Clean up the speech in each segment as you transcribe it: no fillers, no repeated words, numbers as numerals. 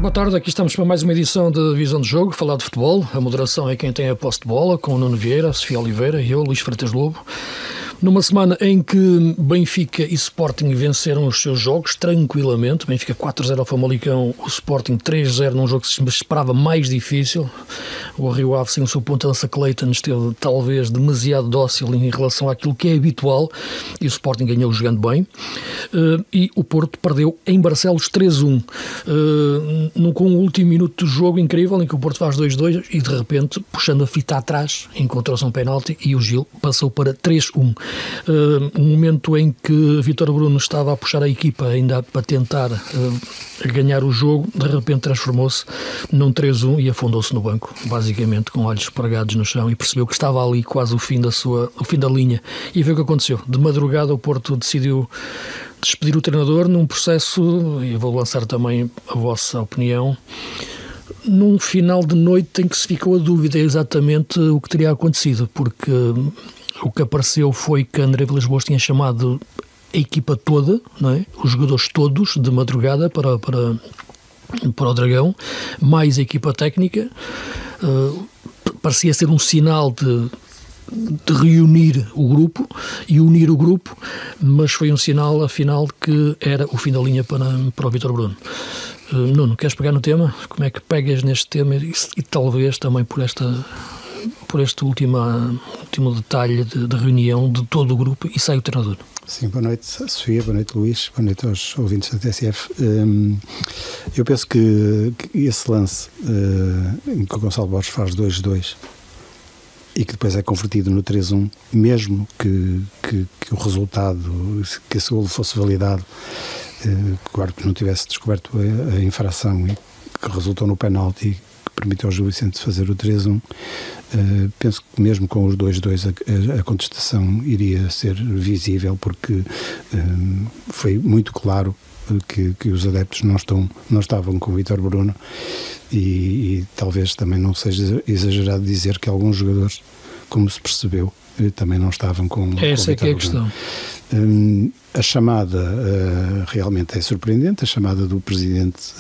Boa tarde, aqui estamos para mais uma edição de Visão de Jogo, falar de futebol. A moderação é quem tem a posse de bola, com o Nuno Vieira, a Sofia Oliveira e eu, Luís Freitas Lobo. Numa semana em que Benfica e Sporting venceram os seus jogos tranquilamente, Benfica 4-0 ao Famalicão, o Sporting 3-0 num jogo que se esperava mais difícil. O Rio Ave, sem o seu ponta-lança Cleiton, esteve talvez demasiado dócil em relação àquilo que é habitual, e o Sporting ganhou jogando bem. E o Porto perdeu em Barcelos 3-1, com o último minuto do jogo incrível, em que o Porto faz 2-2 e de repente, puxando a fita atrás, encontrou-se um penalti e o Gil passou para 3-1. Um momento em que Vítor Bruno estava a puxar a equipa ainda para tentar ganhar o jogo, de repente transformou-se num 3-1 e afundou-se no banco, basicamente com olhos pregados no chão, e percebeu que estava ali quase o fim da linha, e viu o que aconteceu. De madrugada o Porto decidiu despedir o treinador num processo, e vou lançar também a vossa opinião, num final de noite em que se ficou a dúvida exatamente o que teria acontecido, porque o que apareceu foi que André Vilas-Boas tinha chamado a equipa toda, não é? Os jogadores todos, de madrugada para o Dragão, mais a equipa técnica. Parecia ser um sinal de reunir o grupo e unir o grupo, mas foi um sinal, afinal, que era o fim da linha para o Vítor Bruno. Nuno, queres pegar no tema? Como é que pegas neste tema e talvez também por este último detalhe de reunião de todo o grupo e sai o treinador? Sim, boa noite Sofia, boa noite Luís, boa noite aos ouvintes da TSF. Eu penso que esse lance em que o Gonçalo Borges faz 2-2 e que depois é convertido no 3-1, mesmo que o resultado, que esse golo fosse validado, que o árbitro não tivesse descoberto a infração e que resultou no penalti que permitiu ao Gil Vicente fazer o 3-1, penso que mesmo com os 2-2 a contestação iria ser visível, porque foi muito claro que os adeptos não estavam com o Vítor Bruno, e talvez também não seja exagerado dizer que alguns jogadores, como se percebeu, também não estavam com o Vítor Bruno. Essa é que é a questão. A chamada realmente é surpreendente, a chamada do Presidente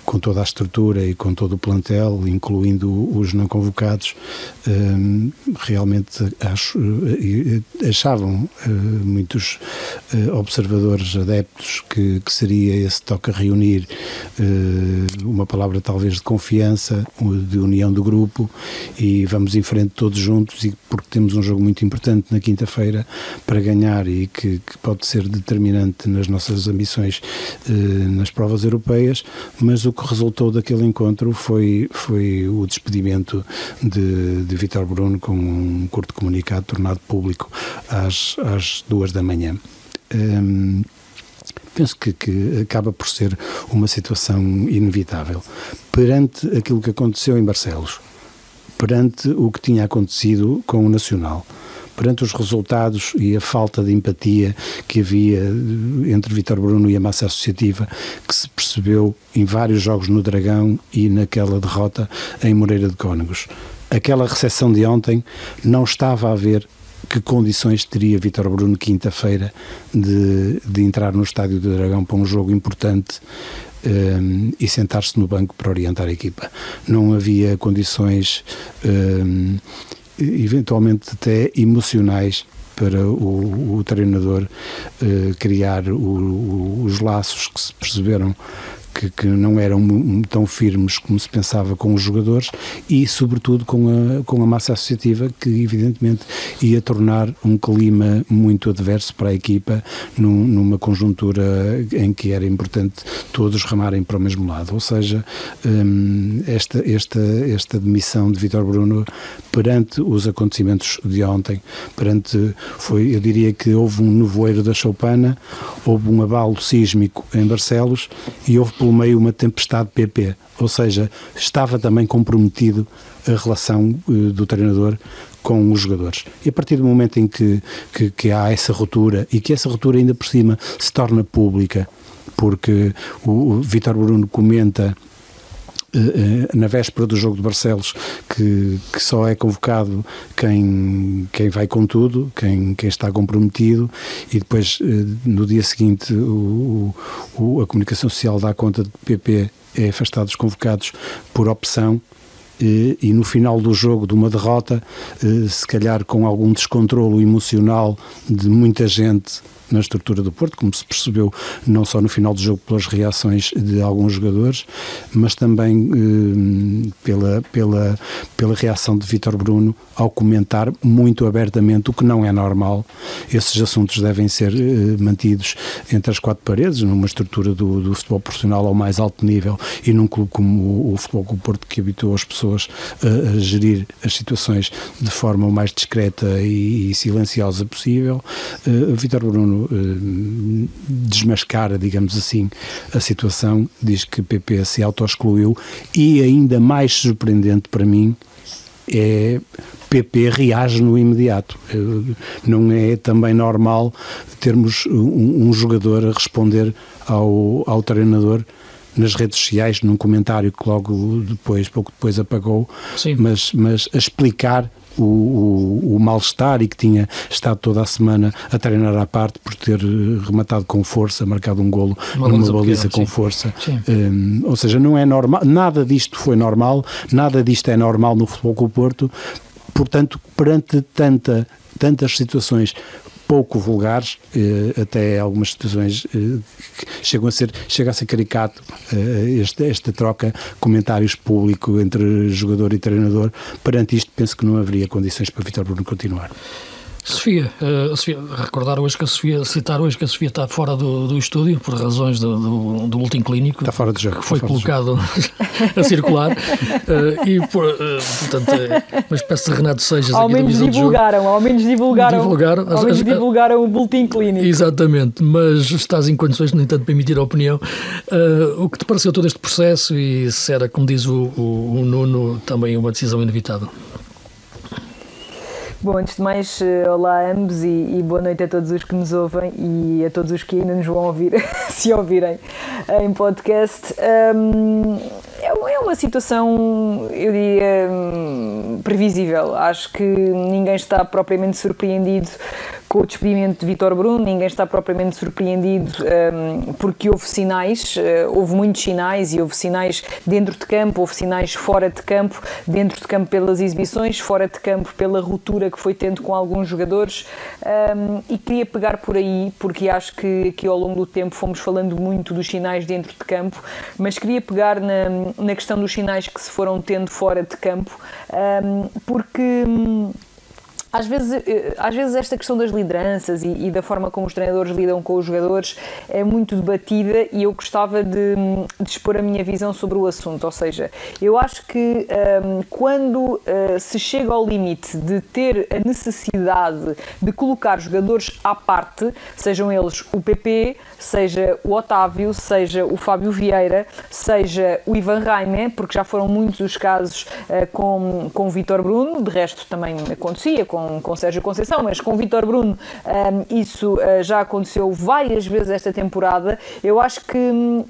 com toda a estrutura e com todo o plantel, incluindo os não convocados, realmente achavam muitos observadores adeptos que seria esse toque a reunir, uma palavra talvez de confiança, de união do grupo, e vamos em frente todos juntos, e porque temos um jogo muito importante na quinta-feira para ganhar e que pode ser determinante nas nossas ambições nas provas europeias, mas o que resultou daquele encontro foi o despedimento de Vítor Bruno com um curto comunicado tornado público às 2 da manhã. Penso que acaba por ser uma situação inevitável perante aquilo que aconteceu em Barcelos, perante o que tinha acontecido com o Nacional, perante os resultados e a falta de empatia que havia entre Vítor Bruno e a massa associativa, que se percebeu em vários jogos no Dragão e naquela derrota em Moreira de Cónegos. Aquela recepção de ontem, não estava a ver que condições teria Vítor Bruno quinta-feira de entrar no estádio do Dragão para um jogo importante e sentar-se no banco para orientar a equipa. Não havia condições eventualmente até emocionais para o treinador criar os laços que se perceberam que não eram tão firmes como se pensava com os jogadores, e sobretudo com a massa associativa, que evidentemente ia tornar um clima muito adverso para a equipa numa conjuntura em que era importante todos remarem para o mesmo lado. Ou seja, esta demissão de Vítor Bruno perante os acontecimentos de ontem, eu diria que houve um nevoeiro da choupana, houve um abalo sísmico em Barcelos e houve pelo meio uma tempestade PP, ou seja, estava também comprometido a relação do treinador com os jogadores. E a partir do momento em que há essa ruptura, e que essa ruptura ainda por cima se torna pública, porque o Vítor Bruno comenta na véspera do jogo de Barcelos que só é convocado quem vai com tudo, quem está comprometido, e depois no dia seguinte a comunicação social dá conta de PP é afastado dos convocados por opção. E no final do jogo, de uma derrota, se calhar com algum descontrolo emocional de muita gente na estrutura do Porto, como se percebeu não só no final do jogo pelas reações de alguns jogadores, mas também pela reação de Vítor Bruno ao comentar muito abertamente o que não é normal. Esses assuntos devem ser mantidos entre as quatro paredes, numa estrutura do futebol profissional ao mais alto nível e num clube como o Futebol Clube Porto, que habituou as pessoas a gerir as situações de forma o mais discreta e silenciosa possível. Vítor Bruno desmascara, digamos assim, a situação, diz que PP se auto-excluiu e, ainda mais surpreendente para mim, PP reage no imediato. Não é também normal termos um jogador a responder ao treinador nas redes sociais, num comentário que logo depois, pouco depois apagou, mas a explicar o mal-estar e que tinha estado toda a semana a treinar à parte por ter rematado com força, marcado um golo numa baliza com força. Ou seja, não é normal, nada disto foi normal, nada disto é normal no Futebol Clube Porto. Portanto, perante tantas situações pouco vulgares, até algumas situações que chega a ser caricato, esta troca, comentários público entre jogador e treinador, perante isto penso que não haveria condições para Vítor Bruno continuar. Sofia, citar hoje que a Sofia está fora do estúdio por razões do boletim clínico. Está fora do jogo. Que foi colocado a circular. Portanto, uma espécie de Renato Seixas aqui da visão de jogo. Ao menos divulgaram o boletim clínico. Exatamente, mas estás em condições, no entanto, para emitir a opinião. O que te pareceu todo este processo e se era, como diz o Nuno, também uma decisão inevitável? Bom, antes de mais, olá a ambos e boa noite a todos os que nos ouvem e a todos os que ainda nos vão ouvir, se ouvirem em podcast. É uma situação, eu diria, previsível. Acho que ninguém está propriamente surpreendido com o despedimento de Vítor Bruno, ninguém está propriamente surpreendido porque houve sinais, houve muitos sinais e houve sinais dentro de campo, houve sinais fora de campo, dentro de campo pelas exibições, fora de campo pela ruptura que foi tendo com alguns jogadores, e queria pegar por aí, porque acho que aqui ao longo do tempo fomos falando muito dos sinais dentro de campo, mas queria pegar na questão dos sinais que se foram tendo fora de campo, porque às vezes esta questão das lideranças e da forma como os treinadores lidam com os jogadores é muito debatida e eu gostava de expor a minha visão sobre o assunto. Ou seja, eu acho que quando se chega ao limite de ter a necessidade de colocar jogadores à parte, sejam eles o PP, seja o Otávio, seja o Fábio Vieira, seja o Ivan Reimer, porque já foram muitos os casos com o Vítor Bruno, de resto também acontecia com Sérgio Conceição, mas com Vítor Bruno isso já aconteceu várias vezes esta temporada. Eu acho que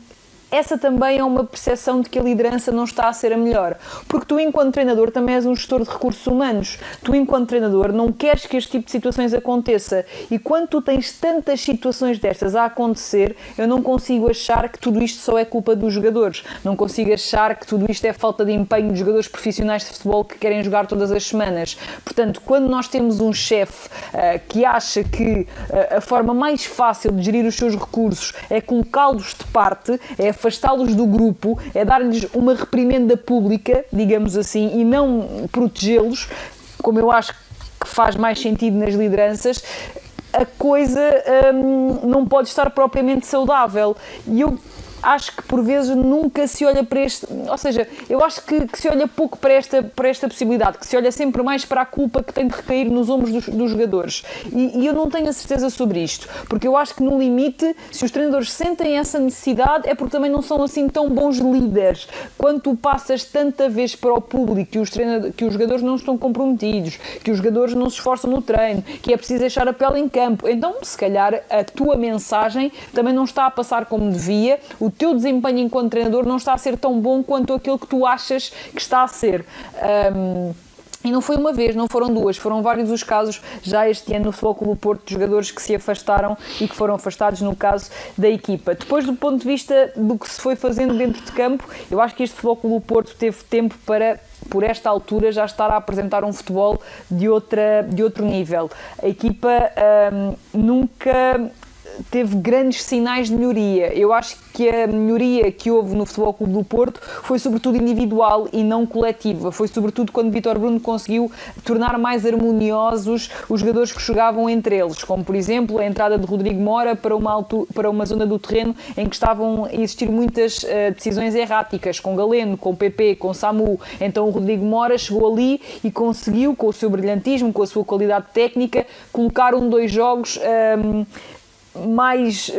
essa também é uma percepção de que a liderança não está a ser a melhor, porque tu, enquanto treinador, também és um gestor de recursos humanos. Tu, enquanto treinador, não queres que este tipo de situações aconteça, e quando tu tens tantas situações destas a acontecer, eu não consigo achar que tudo isto só é culpa dos jogadores, não consigo achar que tudo isto é falta de empenho de jogadores profissionais de futebol que querem jogar todas as semanas. Portanto, quando nós temos um chefe que acha que a forma mais fácil de gerir os seus recursos é colocá-los de parte, é afastá-los do grupo, é dar-lhes uma reprimenda pública, digamos assim, e não protegê-los, como eu acho que faz mais sentido nas lideranças, a coisa não pode estar propriamente saudável. E eu acho que por vezes nunca se olha para este, ou seja, eu acho que se olha pouco para esta possibilidade, que se olha sempre mais para a culpa que tem de recair nos ombros dos jogadores, e eu não tenho a certeza sobre isto, porque eu acho que no limite, se os treinadores sentem essa necessidade, é porque também não são assim tão bons líderes. Quando tu passas tanta vez para o público que os jogadores não estão comprometidos, que os jogadores não se esforçam no treino, que é preciso deixar a pele em campo, então se calhar a tua mensagem também não está a passar como devia, o teu desempenho enquanto treinador não está a ser tão bom quanto aquilo que tu achas que está a ser. E não foi uma vez, não foram duas, foram vários os casos já este ano no Futebol Clube do Porto de jogadores que se afastaram e que foram afastados no caso da equipa. Depois, do ponto de vista do que se foi fazendo dentro de campo, eu acho que este Futebol Clube do Porto teve tempo para, por esta altura, já estar a apresentar um futebol de outro nível. A equipa nunca teve grandes sinais de melhoria. Eu acho que a melhoria que houve no Futebol Clube do Porto foi sobretudo individual e não coletiva. Foi sobretudo quando Vítor Bruno conseguiu tornar mais harmoniosos os jogadores que jogavam entre eles, como por exemplo a entrada de Rodrigo Mora para uma zona do terreno em que estavam a existir muitas decisões erráticas, com Galeno, com PP, com Samu. Então o Rodrigo Mora chegou ali e conseguiu, com o seu brilhantismo, com a sua qualidade técnica, colocar dois jogos mais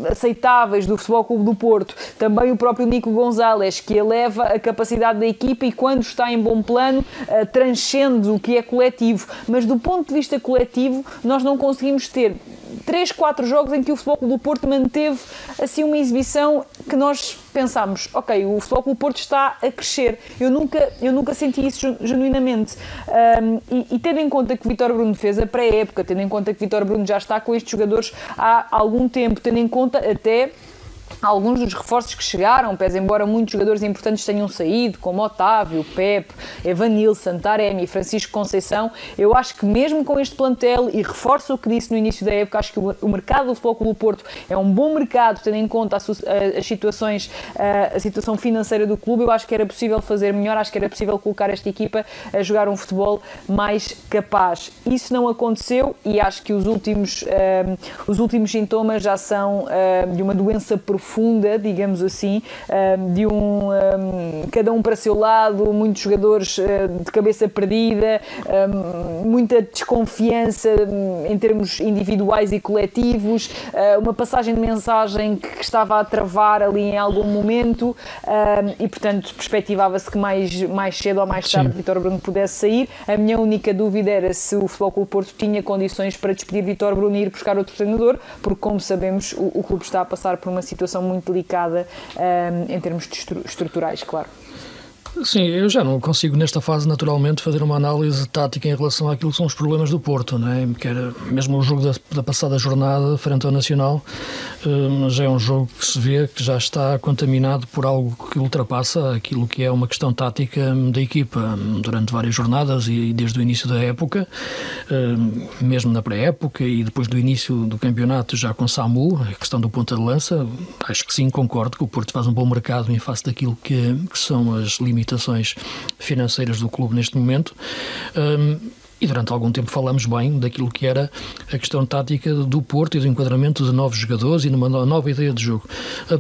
aceitáveis do Futebol Clube do Porto. Também o próprio Nico Gonzalez, que eleva a capacidade da equipa e quando está em bom plano transcende o que é coletivo, mas do ponto de vista coletivo nós não conseguimos ter 3-4 jogos em que o Futebol Clube do Porto manteve assim uma exibição que nós pensámos, ok, o Futebol Clube do Porto está a crescer. Eu nunca senti isso genuinamente. E tendo em conta que Vítor Bruno fez a pré-época, tendo em conta que Vítor Bruno já está com estes jogadores há algum tempo, tendo em conta até alguns dos reforços que chegaram, pese embora muitos jogadores importantes tenham saído, como Otávio, Pepe, Evanilson, Taremi e Francisco Conceição, eu acho que mesmo com este plantel, e reforço o que disse no início da época, acho que o mercado do Futebol Clube do Porto é um bom mercado, tendo em conta as situações, a situação financeira do clube. Eu acho que era possível fazer melhor, acho que era possível colocar esta equipa a jogar um futebol mais capaz. Isso não aconteceu e acho que os últimos sintomas já são de uma doença profunda, digamos assim, de cada um para seu lado, muitos jogadores de cabeça perdida, muita desconfiança em termos individuais e coletivos, uma passagem de mensagem que estava a travar ali em algum momento, e portanto perspectivava-se que mais cedo ou mais tarde Vítor Bruno pudesse sair. A minha única dúvida era se o Futebol Clube do Porto tinha condições para despedir Vítor Bruno e ir buscar outro treinador, porque como sabemos o clube está a passar por uma situação muito delicada em termos estruturais, claro. Sim, eu já não consigo nesta fase naturalmente fazer uma análise tática em relação àquilo que são os problemas do Porto, não é? Que era mesmo o jogo da passada jornada frente ao Nacional, já é um jogo que se vê que já está contaminado por algo que ultrapassa aquilo que é uma questão tática da equipa durante várias jornadas e desde o início da época, mesmo na pré-época e depois do início do campeonato já com Samu, a questão do ponta de lança. Acho que sim, concordo que o Porto faz um bom mercado em face daquilo que são as limitações financeiras do clube neste momento, e durante algum tempo falamos bem daquilo que era a questão tática do Porto e do enquadramento de novos jogadores e numa nova ideia de jogo.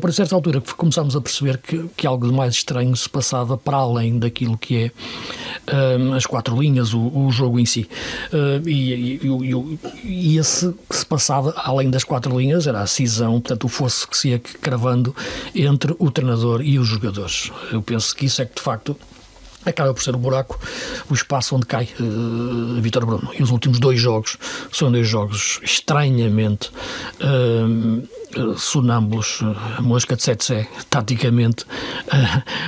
Por certa altura começámos a perceber que algo de mais estranho se passava para além daquilo que é as quatro linhas, o jogo em si. E esse que se passava além das quatro linhas era a cisão, portanto o fosso que se ia cravando entre o treinador e os jogadores. Eu penso que isso é que de facto acaba por ser o buraco, o espaço onde cai Vítor Bruno. E os últimos dois jogos são dois jogos estranhamente sonâmbulos, mosca de sete taticamente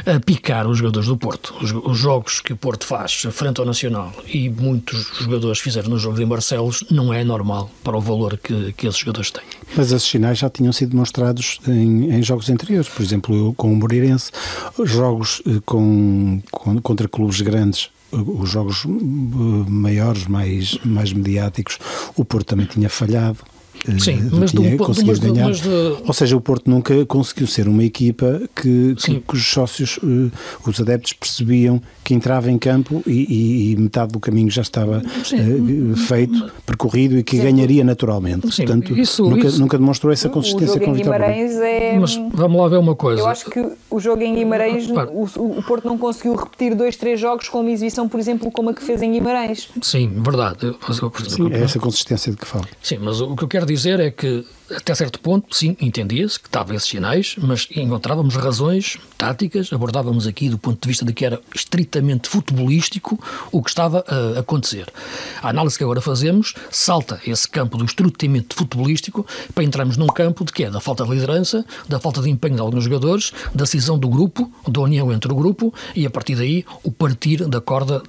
a picar os jogadores do Porto. Os jogos que o Porto faz frente ao Nacional e muitos jogadores fizeram nos jogos em Barcelos não é normal para o valor que esses jogadores têm. Mas esses sinais já tinham sido demonstrados em jogos anteriores, por exemplo com o Moreirense, jogos contra clubes grandes, os jogos maiores, mais mediáticos, o Porto também tinha falhado. Sim, mas conseguiu ganhar. Ou seja, o Porto nunca conseguiu ser uma equipa cujos sócios, os adeptos, percebiam que entrava em campo e metade do caminho já estava feito, percorrido e que ganharia naturalmente. Sim, portanto, nunca demonstrou essa consistência com o Vítor Bruno. Mas vamos lá ver uma coisa. Eu acho que o jogo em Guimarães, o Porto não conseguiu repetir 2-3 jogos com uma exibição, por exemplo, como a que fez em Guimarães. Sim, verdade. É essa consistência de que falo. Sim, mas o que eu quero dizer é que Até certo ponto, sim, entendia-se que estava esses sinais, mas encontrávamos razões táticas, abordávamos aqui do ponto de vista de que era estritamente futebolístico o que estava a acontecer. A análise que agora fazemos salta esse campo do estritamente futebolístico para entrarmos num campo de que é da falta de liderança, da falta de empenho de alguns jogadores, da cisão do grupo, da união entre o grupo e, a partir daí, o partir da corda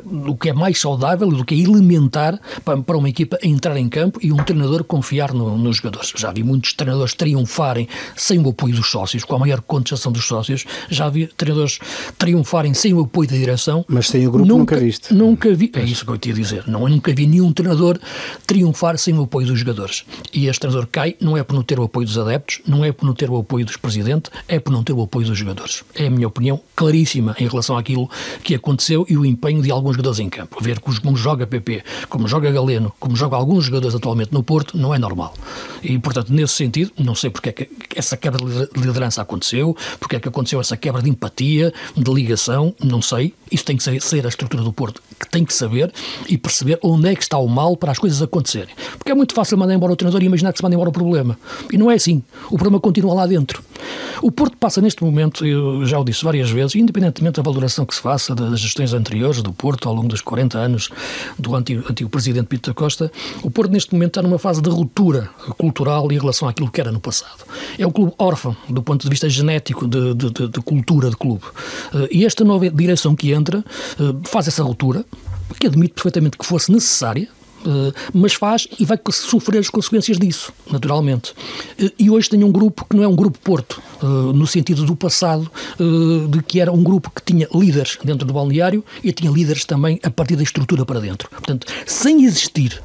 do que é mais saudável e do que é elementar para uma equipa entrar em campo e um treinador confiar nos jogadores. Já vi muitos treinadores triunfarem sem o apoio dos sócios, com a maior contestação dos sócios. Já vi treinadores triunfarem sem o apoio da direção. Mas sem o grupo nunca viste. Nunca vi. É isso que eu te ia dizer. Eu nunca vi nenhum treinador triunfar sem o apoio dos jogadores. E este treinador cai não é por não ter o apoio dos adeptos, não é por não ter o apoio dos presidentes, é por não ter o apoio dos jogadores. É a minha opinião claríssima em relação àquilo que aconteceu e o empenho de alguns jogadores em campo. Ver como joga PP, como joga Galeno, como joga alguns jogadores atualmente no Porto, não é normal. E, portanto, nesse sentido, não sei porque é que essa quebra de liderança aconteceu, porque é que aconteceu essa quebra de empatia, de ligação, não sei. Isso tem que ser a estrutura do Porto, que tem que saber e perceber onde é que está o mal para as coisas acontecerem. Porque é muito fácil mandar embora o treinador e imaginar que se manda embora o problema. E não é assim. O problema continua lá dentro. O Porto passa neste momento, eu já o disse várias vezes, independentemente da valoração que se faça das gestões anteriores do Porto ao longo dos 40 anos do antigo presidente Pinto da Costa, o Porto neste momento está numa fase de ruptura cultural em relação àquilo que era no passado. É um clube órfão do ponto de vista genético de cultura de clube. E esta nova direção que entra faz essa ruptura, que admito perfeitamente que fosse necessária, mas faz e vai sofrer as consequências disso, naturalmente. E hoje tem um grupo que não é um grupo Porto, no sentido do passado, de que era um grupo que tinha líderes dentro do balneário e tinha líderes também a partir da estrutura para dentro. Portanto, sem existir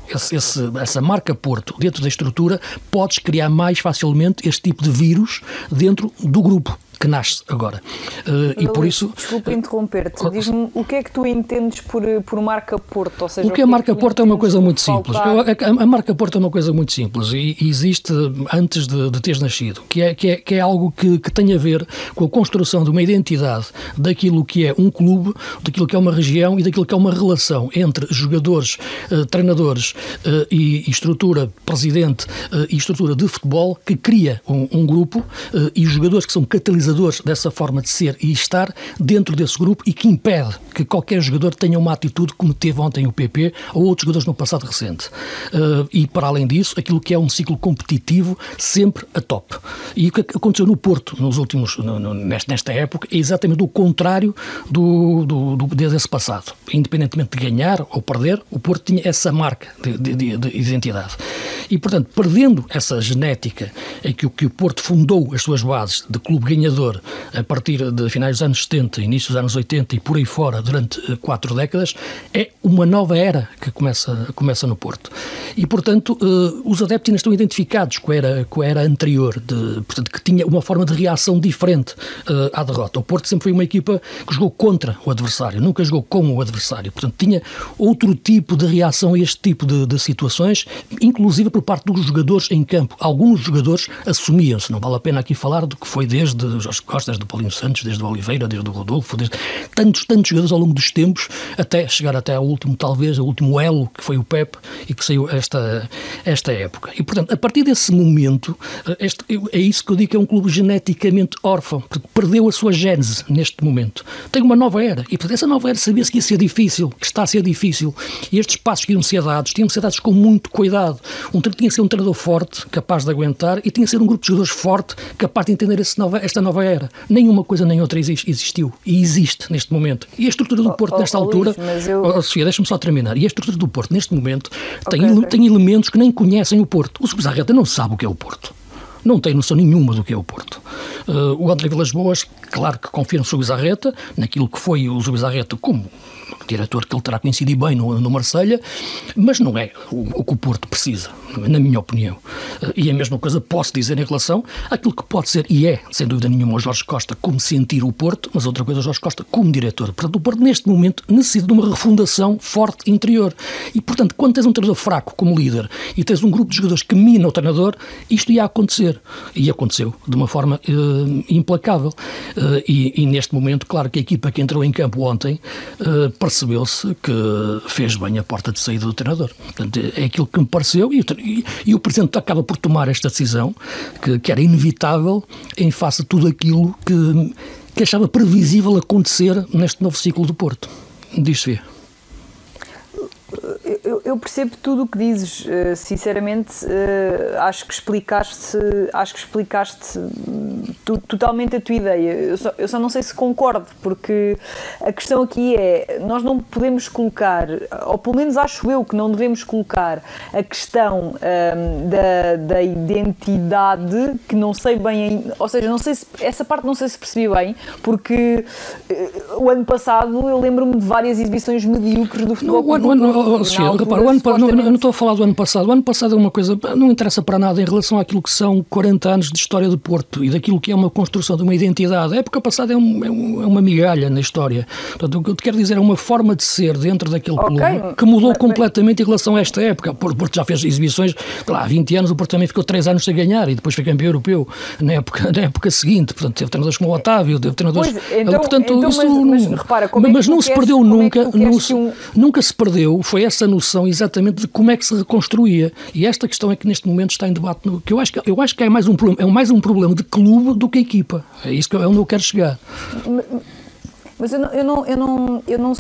essa marca Porto dentro da estrutura, podes criar mais facilmente este tipo de vírus dentro do grupo que nasce agora. E por isso... Desculpa interromper-te. Diz-me o que é que tu entendes por marca Porto? Ou seja, o que é a marca Porto é uma coisa muito simples. A marca Porto é uma coisa muito simples e existe antes de teres nascido, que é algo que tem a ver com a construção de uma identidade daquilo que é um clube, daquilo que é uma região e daquilo que é uma relação entre jogadores, treinadores e estrutura, presidente e estrutura de futebol que cria um grupo e os jogadores que são catalisadores dessa forma de ser e estar dentro desse grupo e que impede que qualquer jogador tenha uma atitude como teve ontem o PP ou outros jogadores no passado recente. E para além disso, aquilo que é um ciclo competitivo sempre a top. E o que aconteceu no Porto nesta época é exatamente o contrário desse passado. Independentemente de ganhar ou perder, o Porto tinha essa marca de identidade. E, portanto, perdendo essa genética em que o Porto fundou as suas bases de clube ganhador a partir de finais dos anos 70, início dos anos 80 e por aí fora durante 4 décadas, é uma nova era que começa no Porto. E, portanto, os adeptos ainda estão identificados com a era anterior, portanto, que tinha uma forma de reação diferente à derrota. O Porto sempre foi uma equipa que jogou contra o adversário, nunca jogou com o adversário. Portanto, tinha outro tipo de reação a este tipo de situações, inclusive por parte dos jogadores em campo. Alguns jogadores assumiam-se, não vale a pena aqui falar do que foi desde Jorge Costa, desde o Paulinho Santos, desde o Oliveira, desde o Rodolfo, desde tantos jogadores ao longo dos tempos, até chegar até ao último, talvez, ao último elo, que foi o Pepe, e que saiu esta época. E, portanto, a partir desse momento, é isso que eu digo que é um clube geneticamente órfão, porque perdeu a sua gênese neste momento. Tem uma nova era, e portanto, essa nova era sabia-se que ia ser difícil, que está a ser difícil, e estes passos que iam ser dados, tinham que ser dados com muito cuidado. Tinha que ser um treinador forte, capaz de aguentar, e tinha que ser um grupo de jogadores forte, capaz de entender esta nova era. Nenhuma coisa nem outra existiu, e existe neste momento. E a estrutura do Porto, nesta altura... Sofia, deixa-me só terminar. E a estrutura do Porto, neste momento, tem elementos que nem conhecem o Porto. O Subizarreta não sabe o que é o Porto. Não tem noção nenhuma do que é o Porto. O André Vilas-Boas, claro que confia no Subizarreta, naquilo que foi o Subizarreta como diretor que ele terá conhecido bem no Marselha, mas não é o que o Porto precisa, na minha opinião. E a mesma coisa posso dizer em relação àquilo que pode ser, e é, sem dúvida nenhuma, o Jorge Costa como sentir o Porto, mas outra coisa é o Jorge Costa como diretor. Portanto, o Porto, neste momento, necessita de uma refundação forte interior. E, portanto, quando tens um treinador fraco como líder e tens um grupo de jogadores que mina o treinador, isto ia acontecer. E aconteceu de uma forma implacável. E neste momento, claro que a equipa que entrou em campo ontem percebeu-se que fez bem a porta de saída do treinador. Portanto, é aquilo que me pareceu, e o Presidente acaba por tomar esta decisão, que era inevitável em face de tudo aquilo que achava previsível acontecer neste novo ciclo do Porto. Diz-se. Eu percebo tudo o que dizes, sinceramente. Acho que explicaste totalmente a tua ideia. Eu só não sei se concordo, porque a questão aqui é, nós não podemos colocar, ou pelo menos acho eu que não devemos colocar a questão da identidade, que não sei bem, ou seja, não sei se, essa parte não sei se percebi bem, porque o ano passado eu lembro-me de várias exibições medíocres do futebol. Repara, eu não estou a falar do ano passado. O ano passado é uma coisa, não interessa para nada em relação àquilo que são 40 anos de história do Porto e daquilo que é uma construção de uma identidade. A época passada é uma migalha na história. Portanto, o que eu te quero dizer é uma forma de ser dentro daquele clube que mudou completamente em relação a esta época. O Porto já fez exibições, há 20 anos o Porto também ficou 3 anos sem ganhar e depois foi campeão europeu na época seguinte. Portanto, teve treinadores como o Otávio, teve treinadores... Mas não se perdeu nunca, nunca se perdeu, foi essa noção exatamente de como é que se reconstruía. E esta questão é que neste momento está em debate, que eu acho que é mais um problema de clube do que a equipa. É isso que é onde eu quero chegar. Mas eu não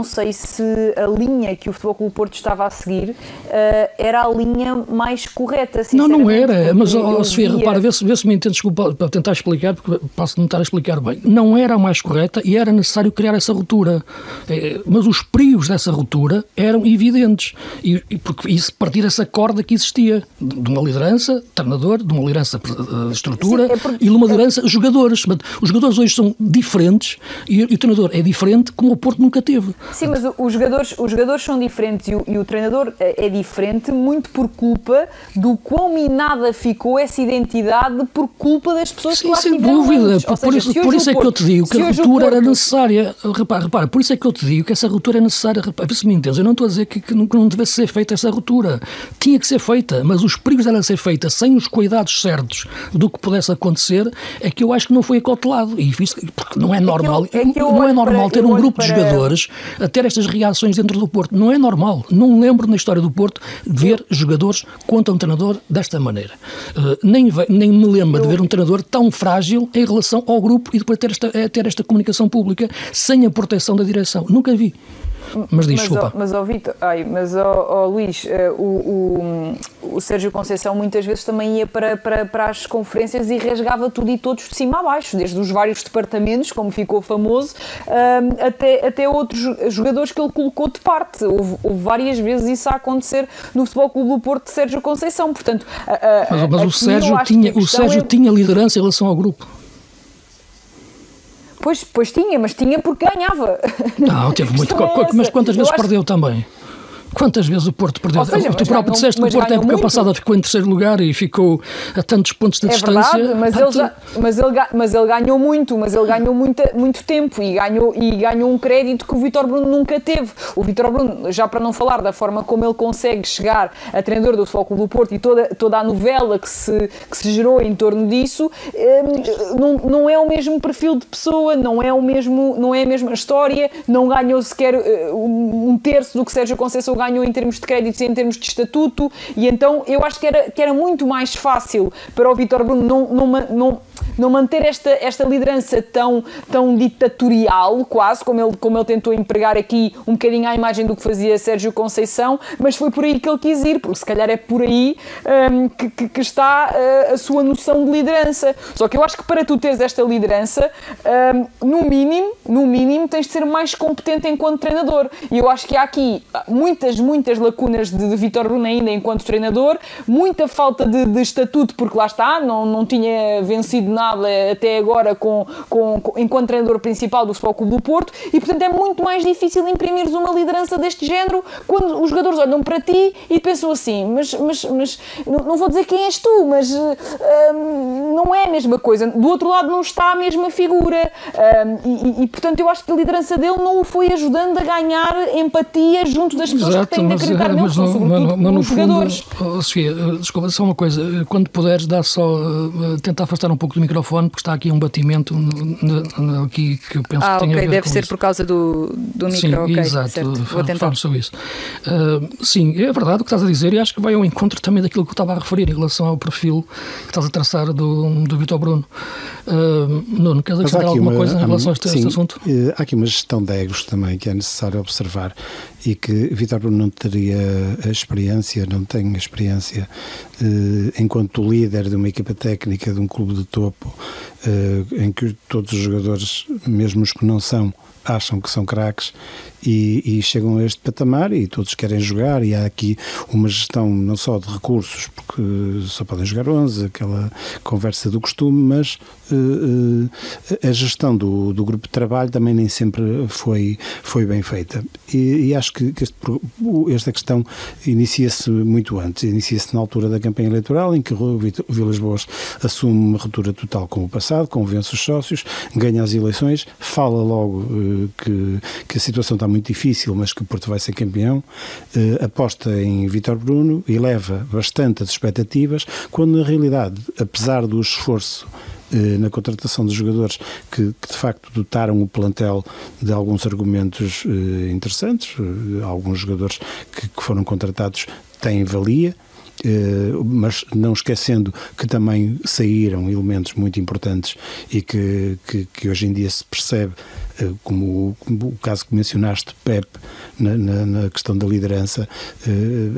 sei se a linha que o Futebol Clube do Porto estava a seguir era a linha mais correta. Não era, mas Sofia, repara, vê se me entende, desculpa, para tentar explicar, porque posso não estar a explicar bem. Não era a mais correta e era necessário criar essa ruptura. Mas os perigos dessa ruptura eram evidentes. Porque isso partir dessa corda que existia, de uma liderança, treinador, de uma liderança estrutura e de uma liderança jogadores. Os jogadores hoje são diferentes e o treinador é diferente como o Porto nunca teve. Sim, mas os jogadores são diferentes e o treinador é diferente muito por culpa do quão minada ficou essa identidade por culpa das pessoas que lá estiveram. Sem dúvida. Por isso é que eu te digo que a ruptura era necessária. Repara, por isso é que eu te digo que essa ruptura é necessária. Repara, se me entendes, eu não estou a dizer que não devesse ser feita essa ruptura. Tinha que ser feita, mas os perigos dela ser feita sem os cuidados certos do que pudesse acontecer é que eu acho que não foi acautelado. E isso, porque não é normal. Não é normal ter um grupo de jogadores a ter estas reações dentro do Porto. Não é normal. Não lembro na história do Porto ver jogadores contra um treinador desta maneira. Nem me lembro de ver um treinador tão frágil em relação ao grupo e depois ter esta comunicação pública sem a proteção da direção. Nunca vi. Mas diz, desculpa. Luís, o Sérgio Conceição muitas vezes também ia para as conferências e rasgava tudo e todos de cima a baixo, desde os vários departamentos, como ficou famoso, até outros jogadores que ele colocou de parte. Houve várias vezes isso a acontecer no Futebol Clube do Porto de Sérgio Conceição. Portanto, mas o Sérgio tinha liderança em relação ao grupo. Pois tinha, mas tinha porque ganhava. Não, teve muito. Mas quantas vezes perdeu também? Quantas vezes o Porto perdeu? Seja, tu próprio disseste que o Porto, na época passada, ficou em terceiro lugar e ficou a tantos pontos de distância. Verdade, mas ele ganhou muito, muito tempo e ganhou um crédito que o Vítor Bruno nunca teve. O Vítor Bruno, já para não falar da forma como ele consegue chegar a treinador do Futebol Clube do Porto e toda a novela que se gerou em torno disso, não é o mesmo perfil de pessoa, não é a mesma história, não ganhou sequer um terço do que Sérgio Conceição ganhou em termos de créditos e em termos de estatuto, e então eu acho que era muito mais fácil para o Vítor Bruno não manter esta liderança tão ditatorial, quase, como ele tentou empregar aqui um bocadinho à imagem do que fazia Sérgio Conceição, mas foi por aí que ele quis ir, porque se calhar é por aí que está a sua noção de liderança. Só que eu acho que para tu teres esta liderança, no mínimo tens de ser mais competente enquanto treinador, e eu acho que há aqui muitas lacunas de Vítor Bruno ainda enquanto treinador, muita falta de estatuto, porque lá está, não tinha vencido nada até agora enquanto treinador principal do Futebol Clube do Porto, e portanto é muito mais difícil imprimires uma liderança deste género quando os jogadores olham para ti e pensam assim, mas não vou dizer quem és tu, mas não é a mesma coisa, do outro lado não está a mesma figura, e portanto eu acho que a liderança dele não o foi ajudando a ganhar empatia junto das pessoas que têm de acreditar nele, são sobretudo os jogadores. Sofia, desculpa, só uma coisa, quando puderes tentar afastar um pouco do microfone microfone porque está aqui um batimento aqui que eu penso que tem a ver deve com ser isso. por causa do micro. Sim, ok, exato. certo. Vou tentar. Sobre isso. Sim, é verdade o que estás a dizer, e acho que vai ao encontro também daquilo que eu estava a referir em relação ao perfil que estás a traçar do Vítor Bruno. Nuno, queres acrescentar alguma coisa em relação a este assunto? Há aqui uma gestão de egos também que é necessário observar, e que Vítor Bruno não teria a experiência, não tem a experiência enquanto líder de uma equipa técnica de um clube de topo, em que todos os jogadores, mesmo os que não são, acham que são craques e chegam a este patamar e todos querem jogar, e há aqui uma gestão não só de recursos, porque só podem jogar 11, aquela conversa do costume, mas a gestão do grupo de trabalho também nem sempre foi bem feita, e acho que esta questão inicia-se muito antes, inicia-se na altura da campanha eleitoral, em que o Vilas Boas assume uma ruptura total com o passado, convence os sócios, ganha as eleições, fala logo que a situação está muito difícil, mas que o Porto vai ser campeão, aposta em Vítor Bruno, eleva bastante as expectativas, quando na realidade, apesar do esforço na contratação dos jogadores que de facto dotaram o plantel de alguns argumentos interessantes, alguns jogadores que foram contratados têm valia, mas não esquecendo que também saíram elementos muito importantes e que hoje em dia se percebe, como o caso que mencionaste, Pep, na questão da liderança,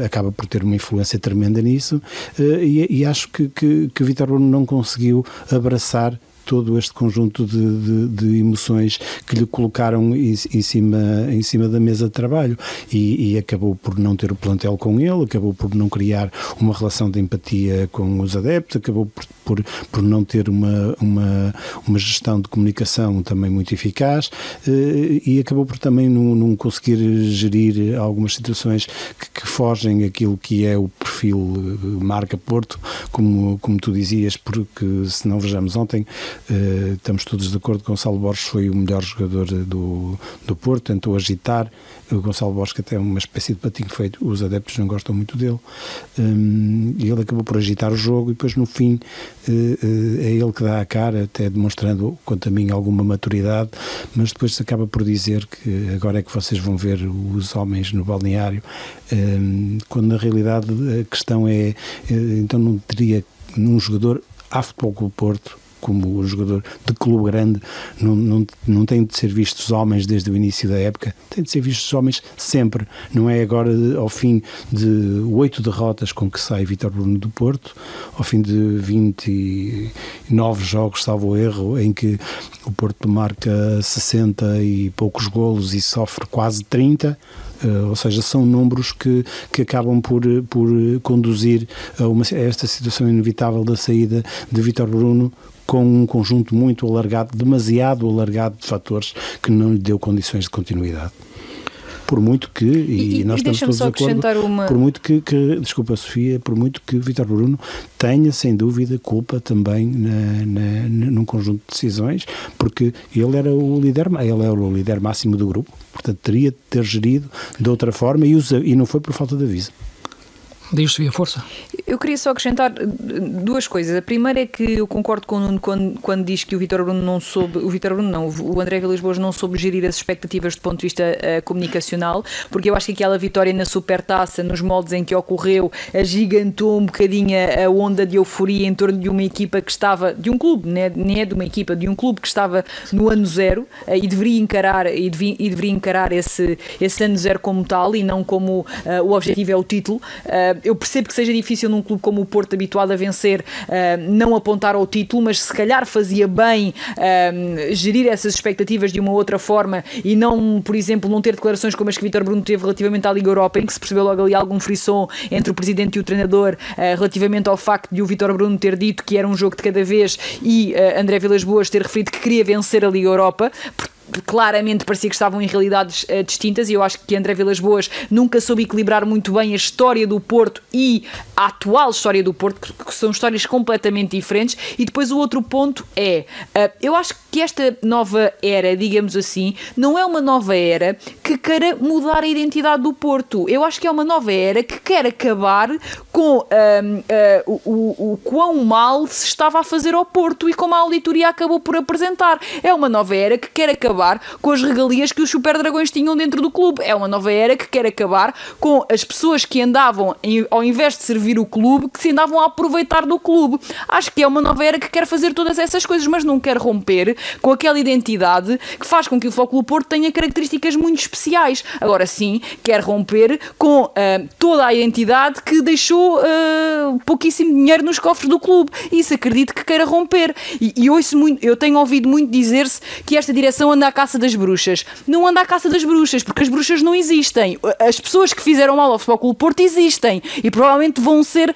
acaba por ter uma influência tremenda nisso, e acho que Vítor Bruno não conseguiu abraçar todo este conjunto de emoções que lhe colocaram em cima da mesa de trabalho, e acabou por não ter o plantel com ele, acabou por não criar uma relação de empatia com os adeptos, acabou por não ter uma gestão de comunicação também muito eficaz, e acabou por também não conseguir gerir algumas situações que fogem aquilo que é o perfil marca Porto, como tu dizias, porque se não vejamos ontem, estamos todos de acordo que Gonçalo Borges foi o melhor jogador do Porto, tentou agitar o Gonçalo Borges, que até é uma espécie de patinho feito, os adeptos não gostam muito dele, e ele acabou por agitar o jogo, e depois no fim é ele que dá a cara, até demonstrando, quanto a mim, alguma maturidade, mas depois se acaba por dizer que agora é que vocês vão ver os homens no balneário, quando na realidade a questão é, então não teria num jogador a Futebol Clube Porto, como jogador de clube grande, não tem de ser vistos homens desde o início da época, tem de ser vistos homens sempre, não é agora ao fim de 8 derrotas com que sai Vítor Bruno do Porto, ao fim de 29 jogos, salvo o erro, em que o Porto marca 60 e poucos golos e sofre quase 30, ou seja, são números que acabam por conduzir a esta situação inevitável da saída de Vítor Bruno, com um conjunto muito alargado, demasiado alargado de fatores que não lhe deu condições de continuidade. Por muito que, e nós estamos todos de acordo, por muito que, desculpa Sofia, por muito que Vítor Bruno tenha sem dúvida culpa também num conjunto de decisões, porque ele era o líder máximo do grupo, portanto teria de ter gerido de outra forma, e não foi por falta de aviso. Diz, Sofia, força. Eu queria só acrescentar duas coisas. A primeira é que eu concordo com o Nuno quando diz que o Vítor Bruno não soube, o André Vilas Boas não soube gerir as expectativas do ponto de vista comunicacional, porque eu acho que aquela vitória na Supertaça, nos moldes em que ocorreu, agigantou um bocadinho a onda de euforia em torno de uma equipa que estava, de um clube, nem é de uma equipa, de um clube que estava no ano zero, e deveria encarar esse ano zero como tal, e não como o objetivo é o título. Eu percebo que seja difícil num clube como o Porto, habituado a vencer, não apontar ao título, mas se calhar fazia bem gerir essas expectativas de uma outra forma, e não, por exemplo, não ter declarações como as que Vítor Bruno teve relativamente à Liga Europa, em que se percebeu logo ali algum frisson entre o presidente e o treinador, relativamente ao facto de o Vítor Bruno ter dito que era um jogo de cada vez, e André Vilas Boas ter referido que queria vencer a Liga Europa. Claramente parecia que estavam em realidades distintas, e eu acho que André Vilas Boas nunca soube equilibrar muito bem a história do Porto e a atual história do Porto, que são histórias completamente diferentes. E depois o outro ponto é, eu acho que que esta nova era, digamos assim, não é uma nova era que queira mudar a identidade do Porto. Eu acho que é uma nova era que quer acabar com o quão mal se estava a fazer ao Porto e como a auditoria acabou por apresentar. É uma nova era que quer acabar com as regalias que os Super Dragões tinham dentro do clube. É uma nova era que quer acabar com as pessoas que andavam, ao invés de servir o clube, que se andavam a aproveitar do clube. Acho que é uma nova era que quer fazer todas essas coisas, mas não quer romper com aquela identidade que faz com que o Futebol Clube Porto tenha características muito especiais. Agora sim, quer romper com toda a identidade que deixou pouquíssimo dinheiro nos cofres do clube. Isso acredito que queira romper. E ouço muito, eu tenho ouvido muito dizer-se que esta direção anda à caça das bruxas. Não anda à caça das bruxas, porque as bruxas não existem. As pessoas que fizeram mal ao Futebol Clube Porto existem e provavelmente vão ser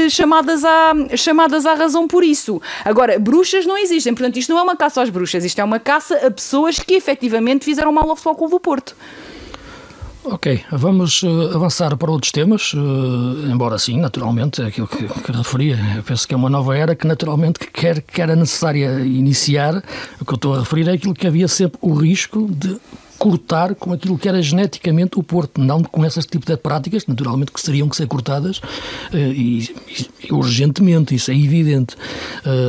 chamadas à razão por isso. Agora, bruxas não existem, portanto isto não é uma caça às bruxas, isto é uma caça a pessoas que efetivamente fizeram mal ao Futebol Clube do Porto. Ok, vamos avançar para outros temas, embora sim, naturalmente, é aquilo que referia. Eu penso que é uma nova era que naturalmente que era necessária iniciar. O que eu estou a referir é aquilo que havia sempre o risco de cortar com aquilo que era geneticamente o Porto, não com esses tipos de práticas, naturalmente que teriam que ser cortadas e urgentemente, isso é evidente.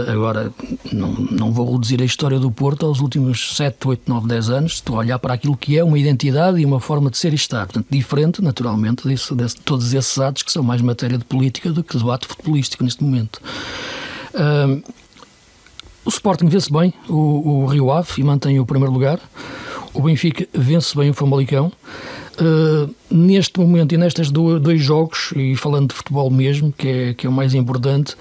Agora, não vou reduzir a história do Porto aos últimos 7, 8, 9, 10 anos, estou a olhar para aquilo que é uma identidade e uma forma de ser e estar, portanto, diferente, naturalmente, de todos esses atos que são mais matéria de política do que debate futebolístico neste momento. O Sporting vê-se bem, o Rio Ave, e mantém o primeiro lugar. O Benfica vence bem o Famalicão. Neste momento e nestes dois jogos, e falando de futebol mesmo, que é o mais importante,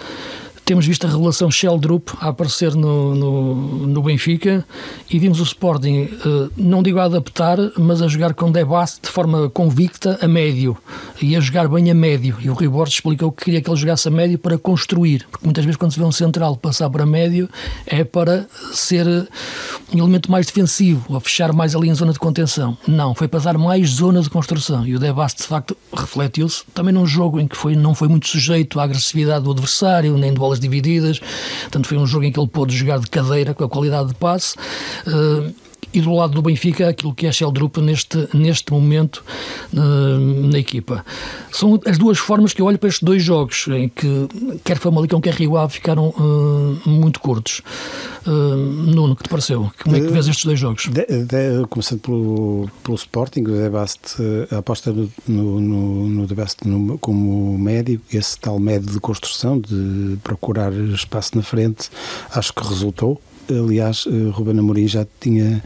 temos visto a revelação Sheldrup a aparecer no Benfica e vimos o Sporting, não digo a adaptar, mas a jogar com Debast de forma convicta a médio e a jogar bem a médio. E o Rui Borges explicou que queria que ele jogasse a médio para construir, porque muitas vezes quando se vê um central passar para médio é para ser um elemento mais defensivo ou fechar mais ali em zona de contenção. Não, foi para dar mais zona de construção e o Debast de facto refletiu-se também num jogo em que não foi muito sujeito à agressividade do adversário, nem de bolas divididas, portanto foi um jogo em que ele pôde jogar de cadeira com a qualidade de passe. E do lado do Benfica, aquilo que é Sheldrup neste momento na equipa. São as duas formas que eu olho para estes dois jogos, em que quer Famalicão, quer Rio Ave ficaram muito curtos. Nuno, o que te pareceu? Como é que vês estes dois jogos? Começando pelo Sporting, o Debast, a aposta no Debast como médio, esse tal médio de construção, de procurar espaço na frente, acho que resultou. Aliás, Ruben Amorim já tinha